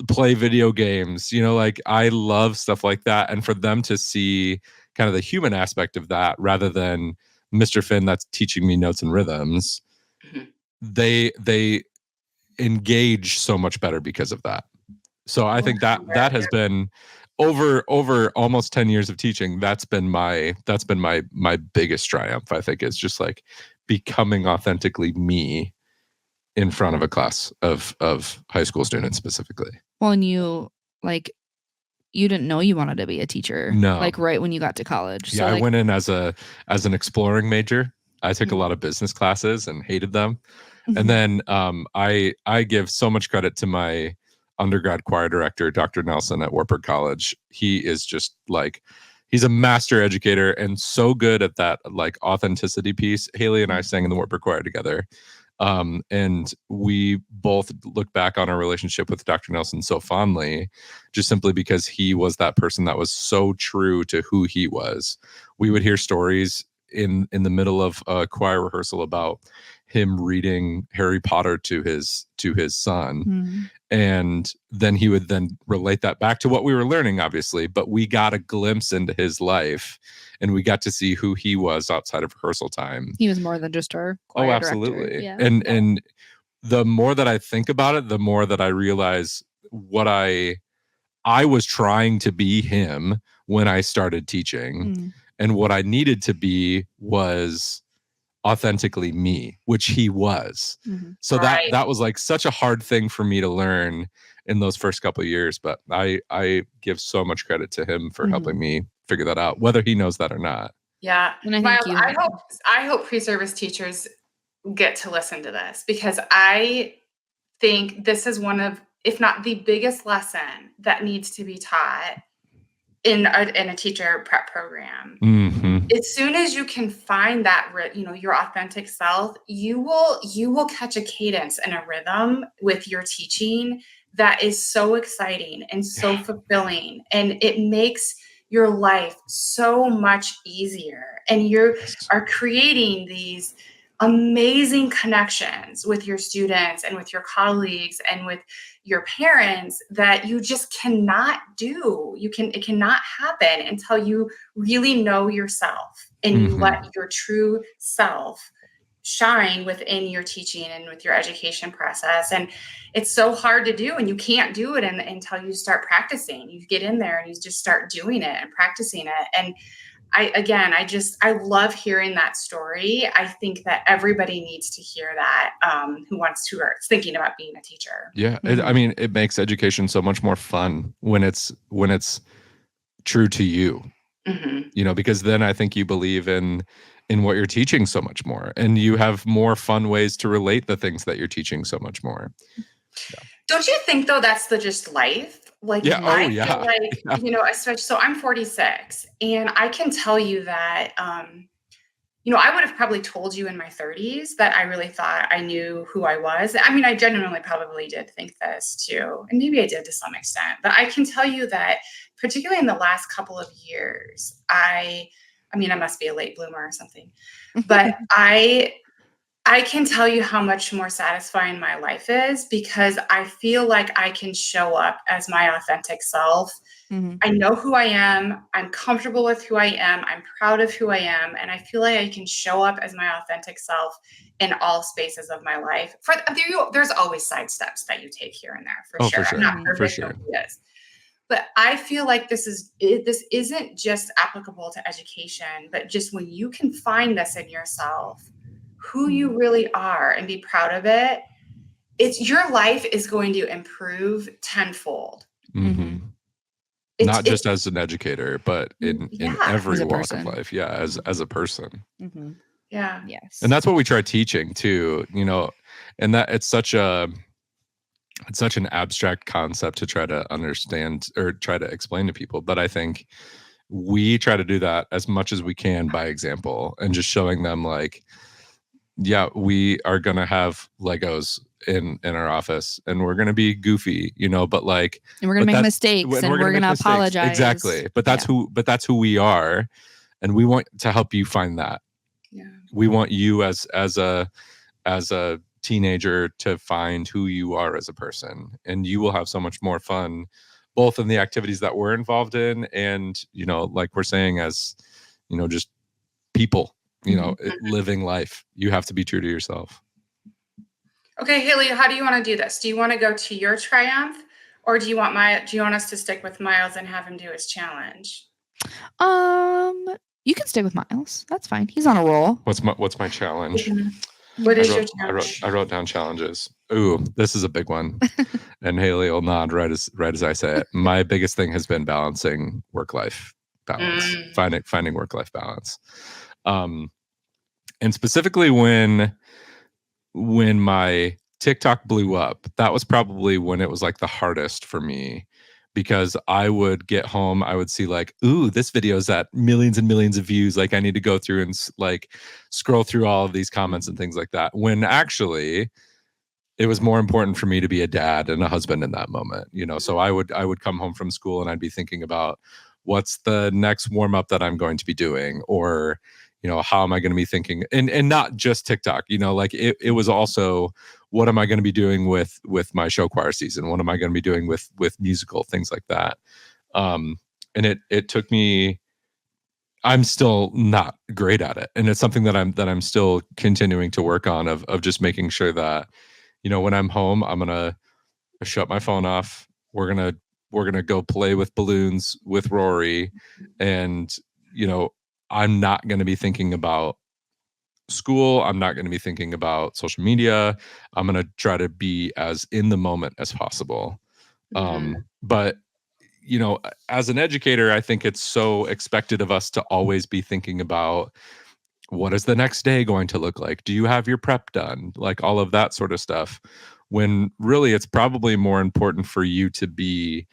Speaker 3: play video games, like I love stuff like that. And for them to see kind of the human aspect of that rather than Mr. Finn that's teaching me notes and rhythms, they engage so much better because of that. So I think that has been over almost 10 years of teaching. That's been my biggest triumph, I think, is just like becoming authentically me in front of a class of high school students specifically.
Speaker 2: Well, and you didn't know you wanted to be a teacher.
Speaker 3: No.
Speaker 2: Like right when you got to college.
Speaker 3: Yeah,
Speaker 2: So
Speaker 3: I went in as an exploring major. I took a lot of business classes and hated them. And then I give so much credit to my undergrad choir director, Dr. Nelson at Wartburg College. He is just like, he's a master educator and so good at that like authenticity piece. Haley and I sang in the Wartburg choir together. And we both look back on our relationship with Dr. Nelson so fondly, just simply because he was that person that was so true to who he was. We would hear stories in the middle of a choir rehearsal about him reading Harry Potter to his son. And then he would then relate that back to what we were learning, obviously, but we got a glimpse into his life and we got to see who he was outside of rehearsal time.
Speaker 2: He was more than just our choir
Speaker 3: absolutely.
Speaker 2: director. Yeah.
Speaker 3: And the more that I think about it, the more that I realize what I was trying to be him when I started teaching, and what I needed to be was authentically me, which he was. So that was like such a hard thing for me to learn in those first couple of years, but I give so much credit to him for helping me figure that out, whether he knows that or not.
Speaker 1: Yeah.
Speaker 2: And I think
Speaker 1: Miles, I hope pre-service teachers get to listen to this, because I think this is one of, if not the biggest lesson that needs to be taught in a teacher prep program. As soon as you can find that, your authentic self, you will catch a cadence and a rhythm with your teaching that is so exciting and so fulfilling, and it makes your life so much easier. And you are creating these amazing connections with your students and with your colleagues and with your parents that you just cannot do. It cannot happen until you really know yourself and you let your true self shine within your teaching and with your education process. And it's so hard to do, and you can't do it until you start practicing. You get in there and you just start doing it and practicing it. And I love hearing that story. I think that everybody needs to hear that, who wants to or is thinking about being a teacher.
Speaker 3: Yeah. I
Speaker 2: Mhm.
Speaker 3: mean, it makes education so much more fun when it's true to you,
Speaker 1: Mhm.
Speaker 3: because then I think you believe in what you're teaching so much more, and you have more fun ways to relate the things that you're teaching so much more.
Speaker 1: Don't you think though that's the just life? Like
Speaker 3: Yeah. Oh,
Speaker 1: I feel
Speaker 3: yeah.
Speaker 1: like,
Speaker 3: Yeah.
Speaker 1: especially so I'm 46 and I can tell you that I would have probably told you in my 30s that I really thought I knew who I was. I mean, I genuinely probably did think this too. And maybe I did to some extent. But I can tell you that particularly in the last couple of years, I must be a late bloomer or something. But I can tell you how much more satisfying my life is because I feel like I can show up as my authentic self.
Speaker 2: Mhm.
Speaker 1: I know who I am. I'm comfortable with who I am. I'm proud of who I am. And I feel like I can show up as my authentic self in all spaces of my life. There's always side steps that you take here and there, for
Speaker 3: Oh, for
Speaker 1: sure. I'm
Speaker 3: sure.
Speaker 1: not
Speaker 2: Mhm.
Speaker 3: For
Speaker 1: perfect,
Speaker 3: sure.
Speaker 1: nobody is. But I feel like this isn't just applicable to education, but just when you can find this in yourself, who you really are and be proud of it, your life is going to improve tenfold.
Speaker 3: Mhm.
Speaker 1: It's
Speaker 3: Not just as an educator, but in
Speaker 1: yeah,
Speaker 3: every
Speaker 2: As a
Speaker 3: walk of
Speaker 2: person.
Speaker 3: life. Yeah, as a person.
Speaker 2: Mhm.
Speaker 1: yeah.
Speaker 2: Yes.
Speaker 3: And that's what we try teaching too, and that it's such an abstract concept to try to understand or try to explain to people. But I think we try to do that as much as we can by example and just showing them like, yeah, we are gonna have Legos in our office and we're gonna be goofy, but like,
Speaker 2: And we're gonna
Speaker 3: but
Speaker 2: make
Speaker 3: that's
Speaker 2: mistakes
Speaker 3: when we're
Speaker 2: and
Speaker 3: gonna
Speaker 2: we're
Speaker 3: make
Speaker 2: gonna
Speaker 3: mistakes.
Speaker 2: apologize.
Speaker 3: Exactly. But that's who we are. And we want to help you find that.
Speaker 1: Yeah.
Speaker 3: We want you as a teenager to find who you are as a person, and you will have so much more fun both in the activities that we're involved in and like we're saying as just people,
Speaker 2: Mhm.
Speaker 3: living life. You have to be true to yourself.
Speaker 1: Okay, Haley, how do you want to do this? Do you want to go to your triumph or do you want us to stick with Miles and have him do his challenge?
Speaker 2: You can stay with Miles. That's fine. He's on a roll.
Speaker 3: What's my challenge?
Speaker 1: What
Speaker 3: I
Speaker 1: is
Speaker 3: wrote,
Speaker 1: your
Speaker 3: I wrote
Speaker 1: challenge?
Speaker 3: I wrote down challenges. Ooh, this is a big one. And Haley will nod right as I say it. My biggest thing has been balancing work-life balance,
Speaker 1: Mm.
Speaker 3: finding work-life balance. And specifically when my TikTok blew up, that was probably when it was like the hardest for me because I would get home, I would see like, ooh, this video is at millions and millions of views. Like I need to go through and like scroll through all of these comments and things like that. When actually it was more important for me to be a dad and a husband in that moment, So I would come home from school and I'd be thinking about what's the next warm up that I'm going to be doing, or how am I going to be thinking, and not just TikTok, like it was also what am I going to be doing with my show choir season? What am I going to be doing with musical things like that? And it took me. I'm still not great at it, and it's something that I'm still continuing to work on of just making sure that when I'm home, I'm gonna shut my phone off. We're gonna go play with balloons with Rory, and you know I'm not gonna be thinking about school. I'm not gonna be thinking about social media. I'm gonna try to be as in the moment as possible.
Speaker 1: Mhm.
Speaker 3: But as an educator, I think it's so expected of us to always be thinking about what is the next day going to look like? Do you have your prep done? Like all of that sort of stuff. When really it's probably more important for you to be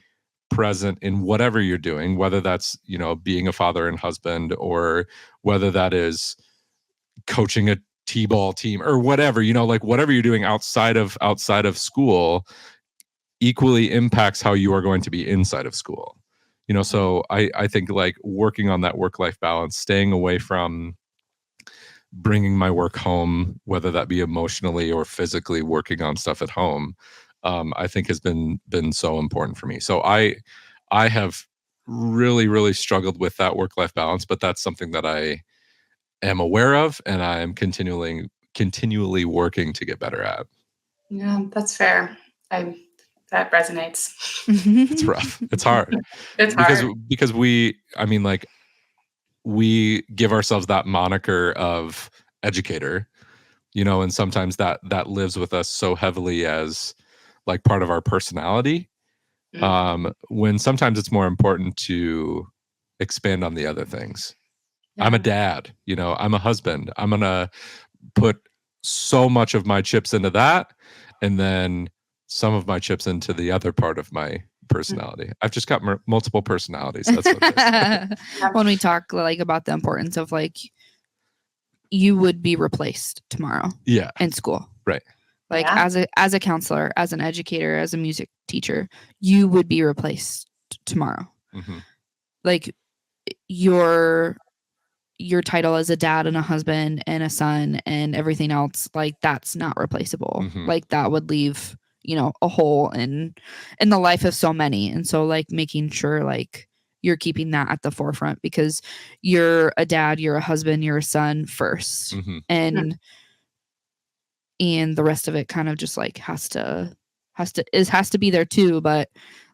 Speaker 3: present in whatever you're doing, whether that's, being a father and husband, or whether that is coaching a T-ball team or whatever, like whatever you're doing outside of school equally impacts how you are going to be inside of school. So I think like working on that work-life balance, staying away from bringing my work home, whether that be emotionally or physically working on stuff at home, I think has been so important for me. So I have really, really struggled with that work-life balance, but that's something that I am aware of and I am continually working to get better at.
Speaker 1: Yeah, that's fair. That resonates.
Speaker 3: It's rough. It's hard.
Speaker 1: It's
Speaker 3: because
Speaker 1: hard.
Speaker 3: because I mean, like, we give ourselves that moniker of educator, and sometimes that lives with us so heavily as like part of our personality, when sometimes it's more important to expand on the other things. I'm a dad, I'm a husband. I'm gonna put so much of my chips into that, and then some of my chips into the other part of my personality. I've just got multiple personalities. That's what it is.
Speaker 2: When we talk like about the importance of like you would be replaced tomorrow
Speaker 3: Yeah.
Speaker 2: in school.
Speaker 3: Right.
Speaker 2: Like
Speaker 1: Yeah.
Speaker 2: as a counselor, as an educator, as a music teacher, you would be replaced tomorrow.
Speaker 3: Mm-hmm.
Speaker 2: Like your title as a dad and a husband and a son and everything else, like that's not replaceable.
Speaker 3: Mhm.
Speaker 2: Like that would leave, a hole in the life of so many. And so like making sure like you're keeping that at the forefront because you're a dad, you're a husband, you're a son first.
Speaker 3: Mhm.
Speaker 2: And the rest of it kind of just like has to be there too, but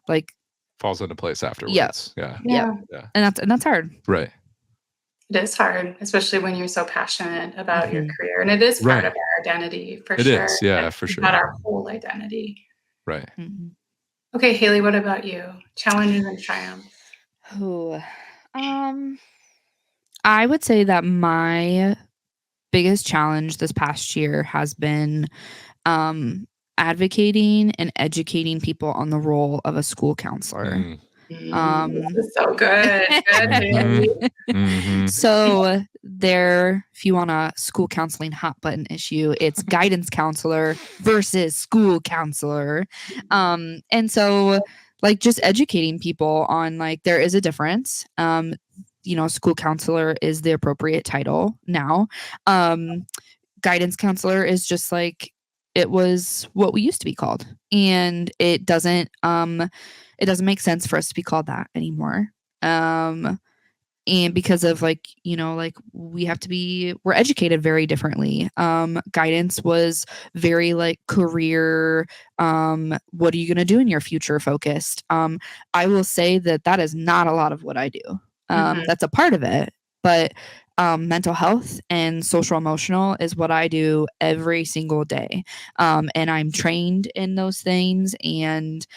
Speaker 2: like
Speaker 3: Falls into place afterwards. Yeah.
Speaker 2: yeah. And that's hard.
Speaker 3: Right.
Speaker 1: It is hard, especially when you're so passionate about your career. And it is part of our identity, for
Speaker 3: It
Speaker 1: sure.
Speaker 3: is, yeah, for
Speaker 1: It's
Speaker 3: sure.
Speaker 1: not our whole identity.
Speaker 3: Right.
Speaker 2: Mhm.
Speaker 1: Okay, Haley, what about you? Challenges and triumphs.
Speaker 2: Oh, I would say that my biggest challenge this past year has been advocating and educating people on the role of a school counselor.
Speaker 1: This is so good. Good, Haley.
Speaker 3: Mhm.
Speaker 2: So there, if you want a school counseling hot button issue, it's guidance counselor versus school counselor. And so like just educating people on like there is a difference. School counselor is the appropriate title now. Guidance counselor is just like it was what we used to be called, and it doesn't make sense for us to be called that anymore. And because of like we're educated very differently. Guidance was very like career, what are you going to do in your future focused. I will say that is not a lot of what I do. That's a part of it, but mental health and social emotional is what I do every single day. And I'm trained in those things, and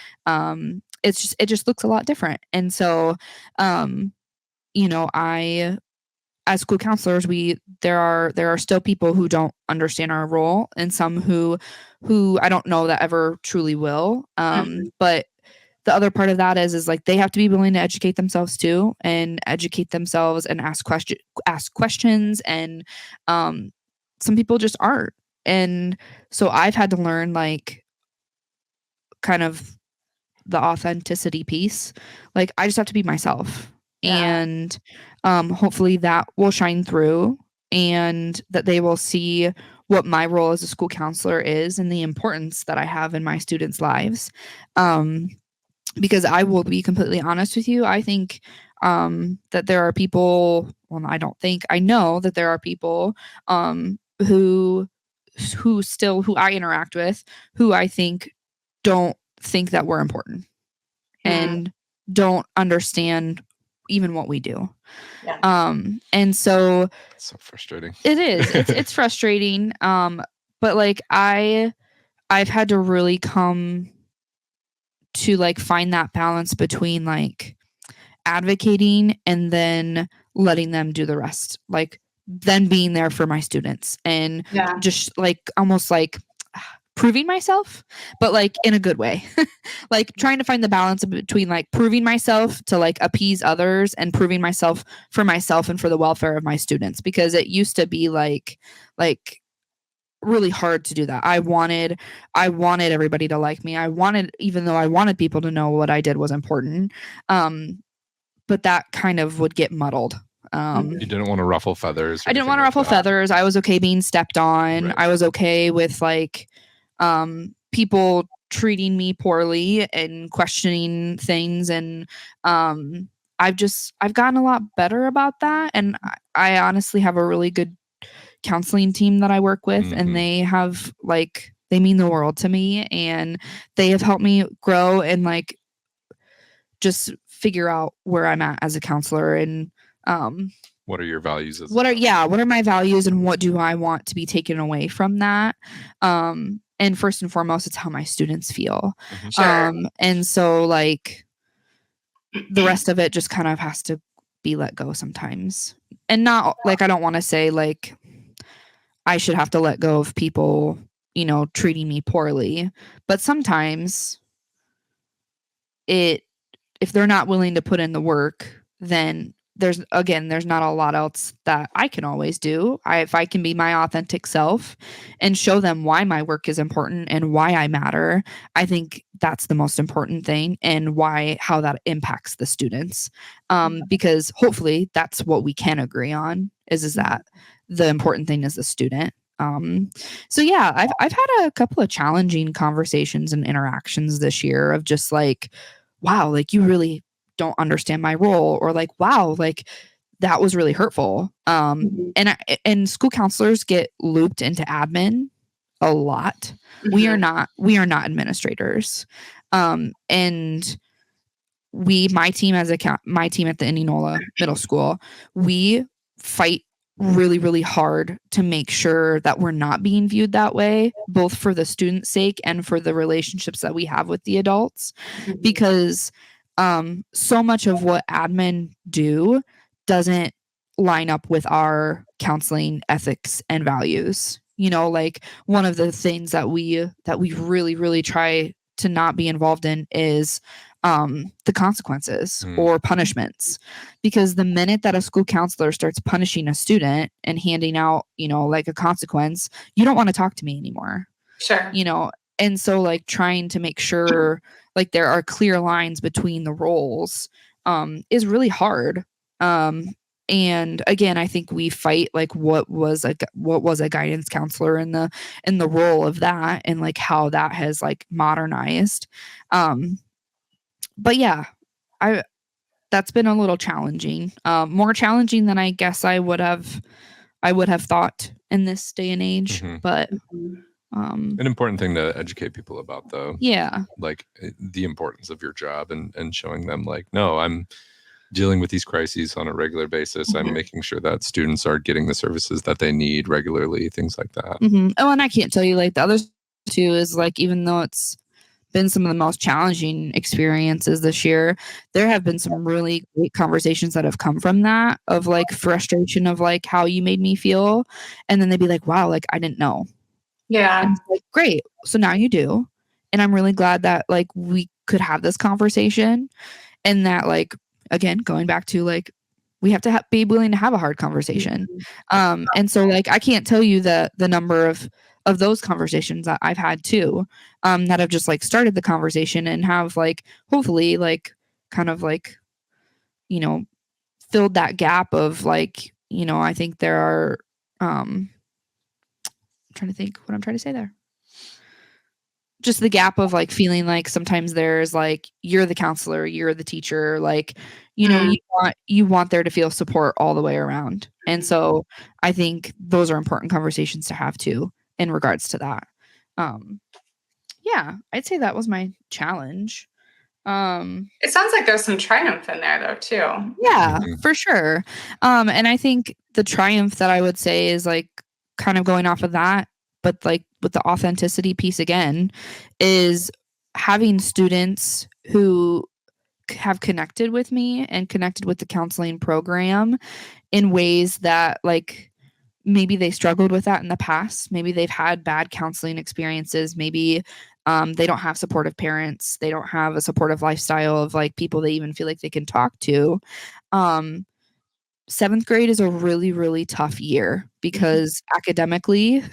Speaker 2: it just looks a lot different. And so I, as school counselors, there are still people who don't understand our role, and some who I don't know that ever truly will. But the other part of that is like they have to be willing to educate themselves too, and educate themselves and ask questions. And some people just aren't. And so I've had to learn like kind of the authenticity piece. Like I just have to be myself. And hopefully that will shine through, and that they will see what my role as a school counselor is and the importance that I have in my students' lives. Because I will be completely honest with you, I think that there are people, well, I know that there are people who I interact with who I think don't think that we're important and don't understand even what we do. And so
Speaker 3: It's so frustrating.
Speaker 2: it is. It's frustrating. But like I've had to really come to like find that balance between like advocating and then letting them do the rest. Like then being there for my students and just like almost like proving myself, but like in a good way. Like trying to find the balance between like proving myself to like appease others and proving myself for myself and for the welfare of my students, because it used to be like really hard to do that. I wanted everybody to like me. Even though I wanted people to know what I did was important. But that kind of would get muddled.
Speaker 3: You didn't want to ruffle feathers.
Speaker 2: I didn't want to ruffle feathers. I was okay being stepped on.
Speaker 3: Right.
Speaker 2: I was okay with like people treating me poorly and questioning things. And I've gotten a lot better about that. And I honestly have a really good counseling team that I work with, and they have like, they mean the world to me, and they have helped me grow and like just figure out where I'm at as a counselor. And
Speaker 3: What are your values as
Speaker 2: what are my values and what do I want to be taken away from that? And first and foremost, it's how my students feel.
Speaker 1: Sure.
Speaker 2: And so like the rest of it just kind of has to be let go sometimes. And not like, I don't want to say like I should have to let go of people, you know, treating me poorly, but sometimes if they're not willing to put in the work, then there's not a lot else that I can always do. If I can be my authentic self and show them why my work is important and why I matter, I think that's the most important thing, and how that impacts the students. Because hopefully that's what we can agree on is that the important thing is the student. So yeah, I've had a couple of challenging conversations and interactions this year of just like, wow, like you really don't understand my role, or like, wow, like that was really hurtful. And school counselors get looped into admin a lot. We are not administrators. And my team at the Indianola Middle School, we fight really, really hard to make sure that we're not being viewed that way, both for the student's sake and for the relationships that we have with the adults, because so much of what admin do doesn't line up with our counseling ethics and values. You know, like one of the things that we really, really try to not be involved in is the consequences or punishments, because the minute that a school counselor starts punishing a student and handing out, you know, like a consequence, you don't want to talk to me anymore.
Speaker 1: Sure.
Speaker 2: You know, and so like trying to make sure like there are clear lines between the roles is really hard. And again, I think we fight like what was a guidance counselor in the role of that, and like how that has like modernized. But yeah, that's been a little challenging, more challenging than I guess I would have thought in this day and age. But
Speaker 3: an important thing to educate people about, though.
Speaker 2: Yeah,
Speaker 3: like the importance of your job, and showing them like, no, I'm dealing with these crises on a regular basis. I'm making sure that students are getting the services that they need regularly, things like that.
Speaker 2: Oh, and I can't tell you like the other too is like, even though it's been some of the most challenging experiences this year, there have been some really great conversations that have come from that, of like frustration of like how you made me feel, and then they'd be like, wow, like I didn't know.
Speaker 1: Yeah.
Speaker 2: And it's like, great, so now you do. And I'm really glad that like we could have this conversation, and that like, again, going back to like, we have to be willing to have a hard conversation. And so like I can't tell you the number of those conversations that I've had too, that have just like started the conversation and have like hopefully like kind of like, you know, filled that gap of like, you know, I think there are I'm trying to think what I'm trying to say there. Just the gap of like feeling like sometimes there's like, you're the counselor, you're the teacher, like, you know, you want there to feel support all the way around. And so I think those are important conversations to have too in regards to that. Yeah, I'd say that was my challenge.
Speaker 1: It sounds like there's some triumph in there though too.
Speaker 2: Yeah, for sure. And I think the triumph that I would say is like kind of going off of that, but like with the authenticity piece again, is having students who have connected with me and connected with the counseling program in ways that like maybe they struggled with that in the past. Maybe they've had bad counseling experiences. Maybe they don't have supportive parents. They don't have a supportive lifestyle of like people they even feel like they can talk to. 7th grade is a really, really tough year because academically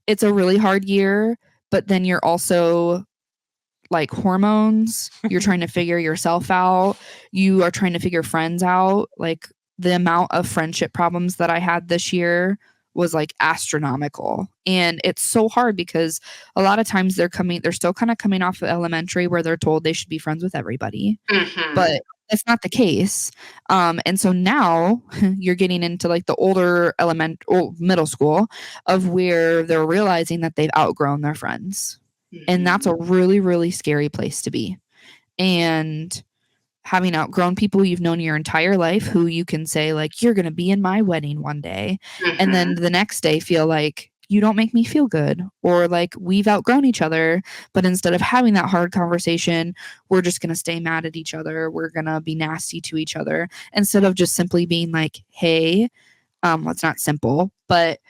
Speaker 2: it's a really hard year, but then you're also like hormones, you're trying to figure yourself out. You are trying to figure friends out. Like the amount of friendship problems that I had this year was like astronomical. And it's so hard because a lot of times they're still kind of coming off of elementary where they're told they should be friends with everybody. But that's not the case. And so now you're getting into like the older middle school of where they're realizing that they've outgrown their friends. And that's a really, really scary place to be. And having outgrown people you've known your entire life who you can say like, you're going to be in my wedding one day. And then the next day feel like, you don't make me feel good, or like we've outgrown each other. But instead of having that hard conversation, we're just going to stay mad at each other. We're going to be nasty to each other instead of just simply being like, hey, well, it's not simple, but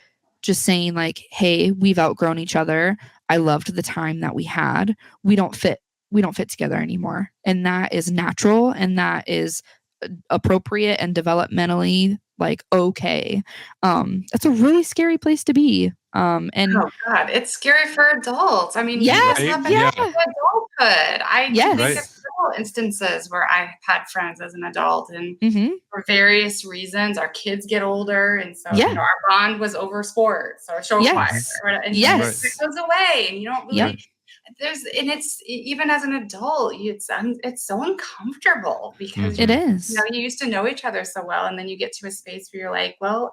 Speaker 2: just saying like, hey, we've outgrown each other. I loved the time that we had. We don't fit together anymore. And that is natural, and that is appropriate and developmentally like okay. That's a really scary place to be. And
Speaker 1: oh God, it's scary for adults. I mean,
Speaker 2: yeah,
Speaker 1: this happened
Speaker 2: yeah,
Speaker 1: in adulthood. I can think
Speaker 2: yes,
Speaker 1: of several instances where I've had friends as an adult, and
Speaker 2: mm-hmm.
Speaker 1: for various reasons, our kids get older, and so
Speaker 2: Yeah.
Speaker 1: you know, our bond was over sports or show choir,
Speaker 2: Yes.
Speaker 1: and
Speaker 2: Yes.
Speaker 1: it goes away, and you don't really.
Speaker 2: Yep.
Speaker 1: And it's even as an adult, it's so uncomfortable because
Speaker 2: It
Speaker 1: you
Speaker 2: is.
Speaker 1: know, you used to know each other so well, and then you get to a space where you're like, well,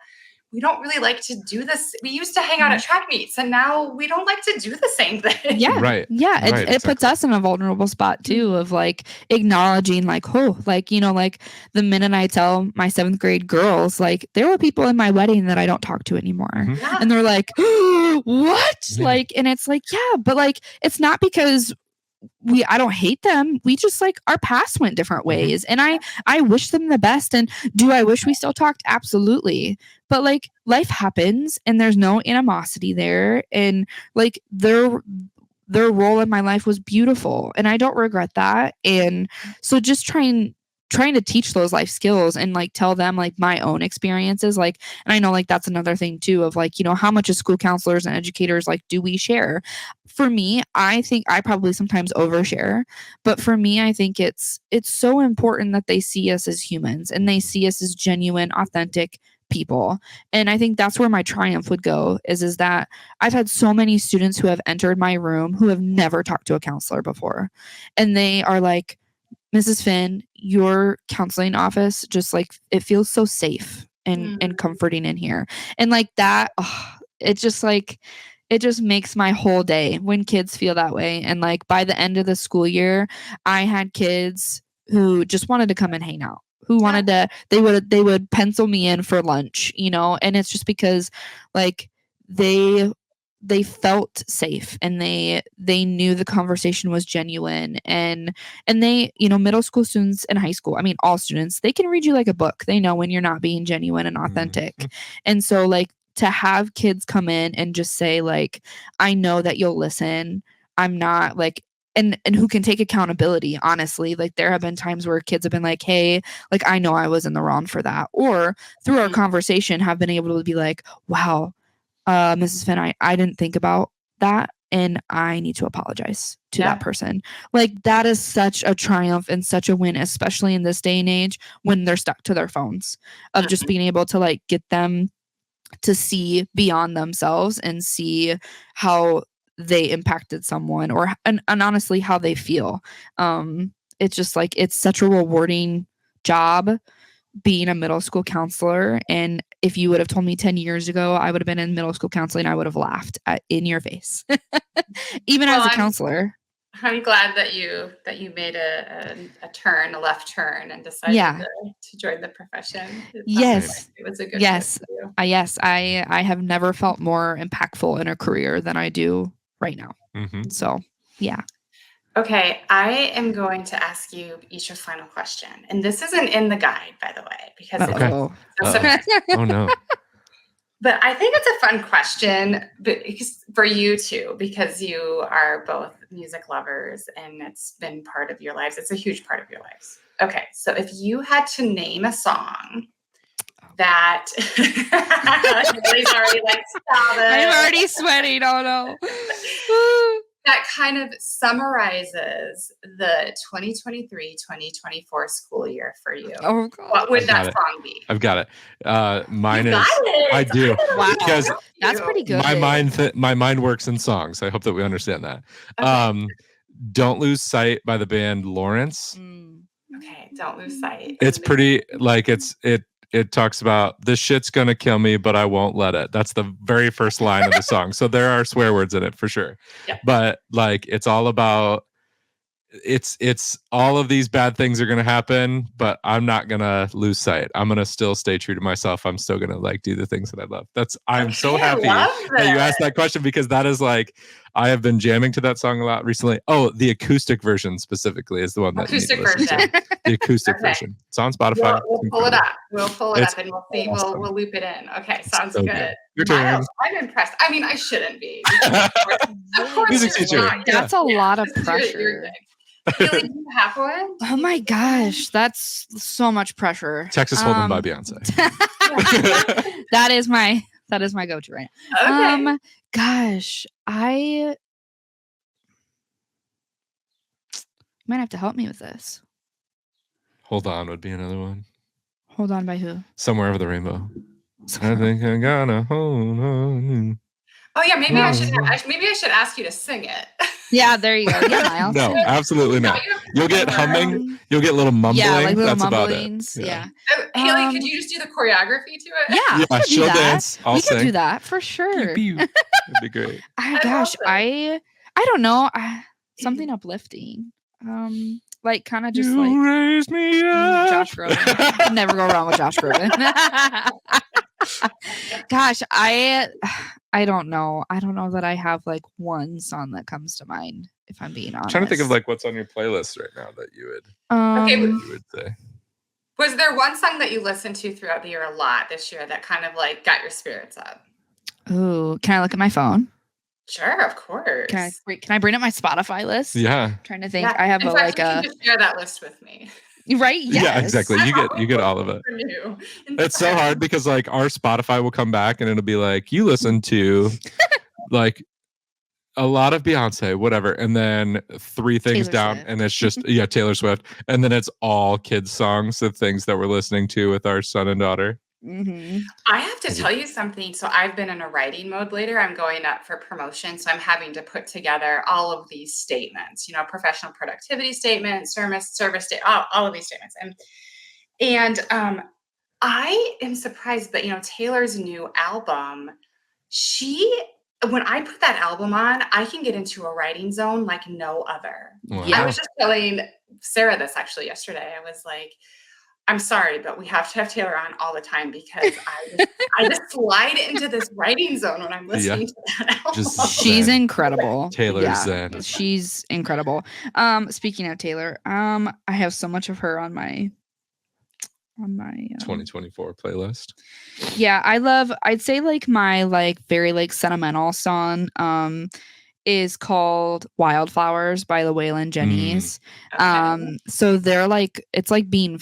Speaker 1: we don't really like to do this. We used to hang out at track meets, and now we don't like to do the same thing.
Speaker 2: Yeah.
Speaker 3: Right.
Speaker 2: Yeah. It,
Speaker 3: Right,
Speaker 2: it puts
Speaker 3: exactly.
Speaker 2: us in a vulnerable spot too, of like acknowledging like, oh, like, you know, like the minute I tell my 7th grade girls, like there were people in my wedding that I don't talk to anymore.
Speaker 3: Mhm.
Speaker 1: Yeah.
Speaker 2: And they're like, oh, what?
Speaker 3: Yeah.
Speaker 2: Like, and it's like, yeah, but like, it's not because I don't hate them. We just like our paths went different ways. And I wish them the best. And do I wish we still talked? Absolutely. But like life happens and there's no animosity there. And like their role in my life was beautiful. And I don't regret that. And so just trying to teach those life skills and like tell them like my own experiences, like, and I know like that's another thing too of like, you know, how much as school counselors and educators like do we share? For me, I think I probably sometimes overshare, but for me, I think it's so important that they see us as humans and they see us as genuine, authentic people. And I think that's where my triumph would go is that I've had so many students who have entered my room who have never talked to a counselor before, and they are like, Mrs. Finn, your counseling office just like it feels so safe and comforting in here. And like that, it just makes my whole day when kids feel that way. And like by the end of the school year, I had kids who just wanted to come and hang out, who wanted to, they would pencil me in for lunch, you know, and it's just because like they felt safe and they knew the conversation was genuine, and they, you know, middle school students and high school, I mean all students, they can read you like a book. They know when you're not being genuine and authentic. And so like to have kids come in and just say like, I know that you'll listen, I'm not like, and who can take accountability, honestly. Like there have been times where kids have been like, hey, like I know I was in the wrong for that, or through our conversation have been able to be like, wow, Mrs. Finn, I didn't think about that and I need to apologize to that person. Like that is such a triumph and such a win, especially in this day and age when they're stuck to their phones, of just being able to like get them to see beyond themselves and see how they impacted someone, or and honestly how they feel. It's just like it's such a rewarding job being a middle school counselor. And if you would have told me 10 years ago I would have been in middle school counseling, I would have laughed in your face. Even as a counselor.
Speaker 1: I'm glad that you made a left turn and decided to join the profession.
Speaker 2: Yes.
Speaker 1: It was a good
Speaker 2: yes.
Speaker 1: fit for you.
Speaker 2: Yes. I have never felt more impactful in a career than I do right now. So yeah.
Speaker 1: Okay, I am going to ask you each a final question. And this isn't in the guide, by the way, because
Speaker 3: Oh no.
Speaker 1: But I think it's a fun question for you too, because you are both music lovers and it's been part of your lives. It's a huge part of your lives. Okay, so if you had to name a song that Lily's already like, stop it.
Speaker 2: I'm already sweating. Oh no.
Speaker 1: That kind of summarizes the 2023-2024 school year for you.
Speaker 2: Oh God.
Speaker 1: What would that song be?
Speaker 3: I've got it. Mine
Speaker 1: You
Speaker 3: is.
Speaker 1: got it.
Speaker 3: I do.
Speaker 2: Wow.
Speaker 3: Because
Speaker 2: that's pretty good.
Speaker 3: my mind works in songs. I hope that we understand that.
Speaker 1: Okay.
Speaker 3: Don't Lose Sight by the band Lawrence.
Speaker 1: Okay, Don't Lose Sight.
Speaker 3: It's pretty like it talks about this shit's gonna kill me, but I won't let it. That's the very first line of the song. So there are swear words in it for sure.
Speaker 1: Yeah.
Speaker 3: But like it's all about it's all of these bad things are going to happen, but I'm not going to lose sight. I'm going to still stay true to myself. I'm still going to like do the things that I love. I'm so
Speaker 1: Okay, I
Speaker 3: happy
Speaker 1: love
Speaker 3: that you
Speaker 1: this.
Speaker 3: asked that question, because that is like, I have been jamming to that song a lot recently. Oh, the acoustic version specifically is the one that you need to
Speaker 1: Acoustic
Speaker 3: listen
Speaker 1: version.
Speaker 3: to. The acoustic
Speaker 1: Okay.
Speaker 3: version. It's on Spotify.
Speaker 1: We'll
Speaker 3: It's
Speaker 1: pull it
Speaker 3: incredible.
Speaker 1: up. We'll pull it
Speaker 3: It's
Speaker 1: up and we'll see.
Speaker 3: awesome.
Speaker 1: We'll loop it in. Okay, sounds
Speaker 3: so
Speaker 1: good.
Speaker 3: good. Your turn.
Speaker 1: Miles, I'm impressed. I mean, I shouldn't be. Of course
Speaker 3: Music
Speaker 1: you're
Speaker 3: teacher.
Speaker 1: not.
Speaker 2: That's a lot of
Speaker 1: This is your
Speaker 2: pressure.
Speaker 1: thing. Haley, do you have one?
Speaker 2: Oh my gosh, that's so much pressure.
Speaker 3: Texas Hold'em by Beyonce.
Speaker 2: that is my go-to right now.
Speaker 1: Okay.
Speaker 2: Gosh, I might have to help me with this.
Speaker 3: Hold On would be another one.
Speaker 2: Hold On by who?
Speaker 3: Somewhere Over the Rainbow. I think I'm gonna hold on.
Speaker 1: Oh yeah, maybe I should ask you to sing it.
Speaker 2: Yeah, there you go. Yeah, Miles.
Speaker 3: No, absolutely not. You'll get humming. You'll get little mumbling.
Speaker 2: Yeah, like little
Speaker 3: That's
Speaker 2: mumblings.
Speaker 3: about it.
Speaker 2: Yeah.
Speaker 1: Haley, could you just do the choreography to it?
Speaker 2: Yeah,
Speaker 3: Yeah, she'll dance. I'll
Speaker 2: we
Speaker 3: sing.
Speaker 2: can do that for sure.
Speaker 3: It'd be great.
Speaker 2: Gosh,
Speaker 1: love it.
Speaker 2: I don't know. Something uplifting. Like kind of just like
Speaker 3: raise me up.
Speaker 2: Josh Groban. Never go wrong with Josh Groban. Gosh, I don't know. I don't know that I have like one song that comes to mind, if I'm being honest.
Speaker 3: I'm trying to think of like what's on your playlist right now that you would say.
Speaker 1: Was there one song that you listened to throughout the year a lot this year that kind of like got your spirits up?
Speaker 2: Ooh, can I look at my phone?
Speaker 1: Sure, of course.
Speaker 2: Can I bring up my Spotify list?
Speaker 3: Yeah.
Speaker 2: I'm trying to think.
Speaker 1: Yeah.
Speaker 2: I have
Speaker 1: In fact, you can just share that list with me.
Speaker 2: Right? Yes.
Speaker 3: Yeah, exactly. You get all of it. It's so hard because like our Spotify will come back and it'll be like, you listen to like a lot of Beyonce, whatever, and then 3 things
Speaker 2: Taylor
Speaker 3: down,
Speaker 2: Swift.
Speaker 3: and it's just Taylor Swift, and then it's all kids songs of things that we're listening to with our son and daughter.
Speaker 2: Mm-hmm.
Speaker 1: I have to tell you something. So I've been in a writing mode later. I'm going up for promotion. So I'm having to put together all of these statements, professional productivity statements, service all of these statements. And I am surprised, but Taylor's new album, when I put that album on, I can get into a writing zone like no other.
Speaker 3: Wow.
Speaker 1: I was just telling Sarah this actually yesterday. I was like, I'm sorry, but we have to have Taylor on all the time because I just slide into this writing zone when I'm listening to that album.
Speaker 2: She's incredible.
Speaker 3: Taylor's zen.
Speaker 2: She's incredible. Speaking of Taylor, I have so much of her on my
Speaker 3: 2024 playlist.
Speaker 2: Yeah, I'd say like my like very like sentimental song is called Wildflowers by the Waylon Jennings.
Speaker 1: Okay.
Speaker 2: So they're like, it's like being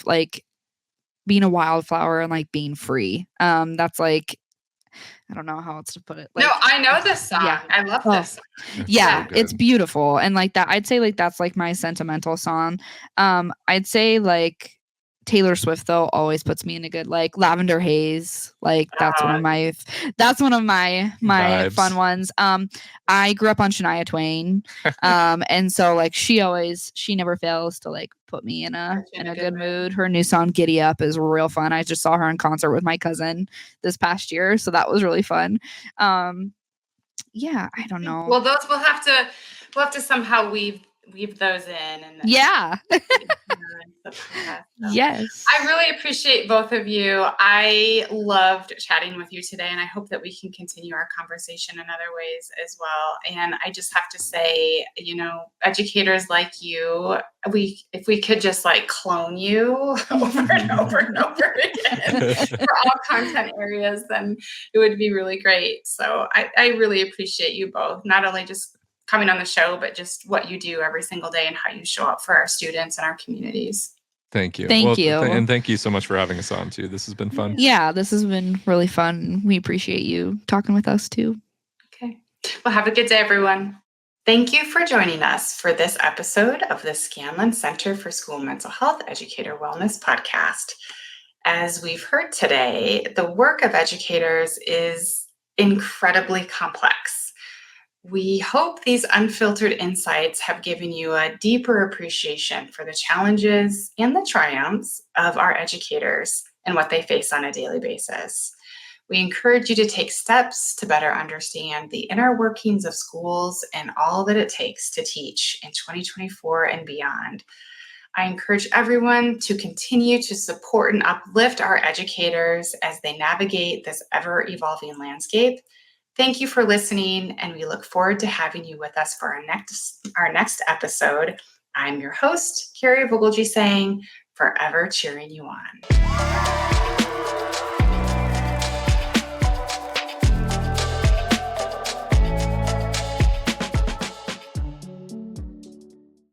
Speaker 2: a wildflower and like being free. That's like, I don't know how else to put it. Like,
Speaker 1: No, I know this song.
Speaker 2: Yeah.
Speaker 1: I love this song.
Speaker 2: Yeah,
Speaker 3: so
Speaker 2: it's
Speaker 3: good.
Speaker 2: beautiful. And like that, I'd say like that's like my sentimental song. I'd say like Taylor Swift though always puts me in a good like Lavender Haze. Like that's one of my
Speaker 3: Vibes.
Speaker 2: fun ones. I grew up on Shania Twain. And so like she never fails to like put me in a good mood. Her new song Giddy Up is real fun. I just saw her in concert with my cousin this past year, so that was really fun. Yeah, I don't know.
Speaker 1: Well, those we'll have to somehow weave those in and
Speaker 2: yeah.
Speaker 1: So.
Speaker 2: Yes.
Speaker 1: I really appreciate both of you. I loved chatting with you today, and I hope that we can continue our conversation in other ways as well. And I just have to say, educators like you, if we could just like clone you over and over and over again for all content areas, then it would be really great. So I really appreciate you both, not only just coming on the show, but just what you do every single day and how you show up for our students and our communities.
Speaker 3: Thank you.
Speaker 2: Thank you.
Speaker 3: And thank you so much for having us on too. This has been fun.
Speaker 2: Yeah, this has been really fun. We appreciate you talking with us too.
Speaker 1: Okay. Well, have a good day, everyone. Thank you for joining us for this episode of the Scanlon Center for School Mental Health Educator Wellness podcast. As we've heard today, the work of educators is incredibly complex. We hope these unfiltered insights have given you a deeper appreciation for the challenges and the triumphs of our educators and what they face on a daily basis. We encourage you to take steps to better understand the inner workings of schools and all that it takes to teach in 2024 and beyond. I encourage everyone to continue to support and uplift our educators as they navigate this ever-evolving landscape. Thank you for listening, and we look forward to having you with us for our next episode. I'm your host, Carrie Vogelji, saying, forever cheering you on.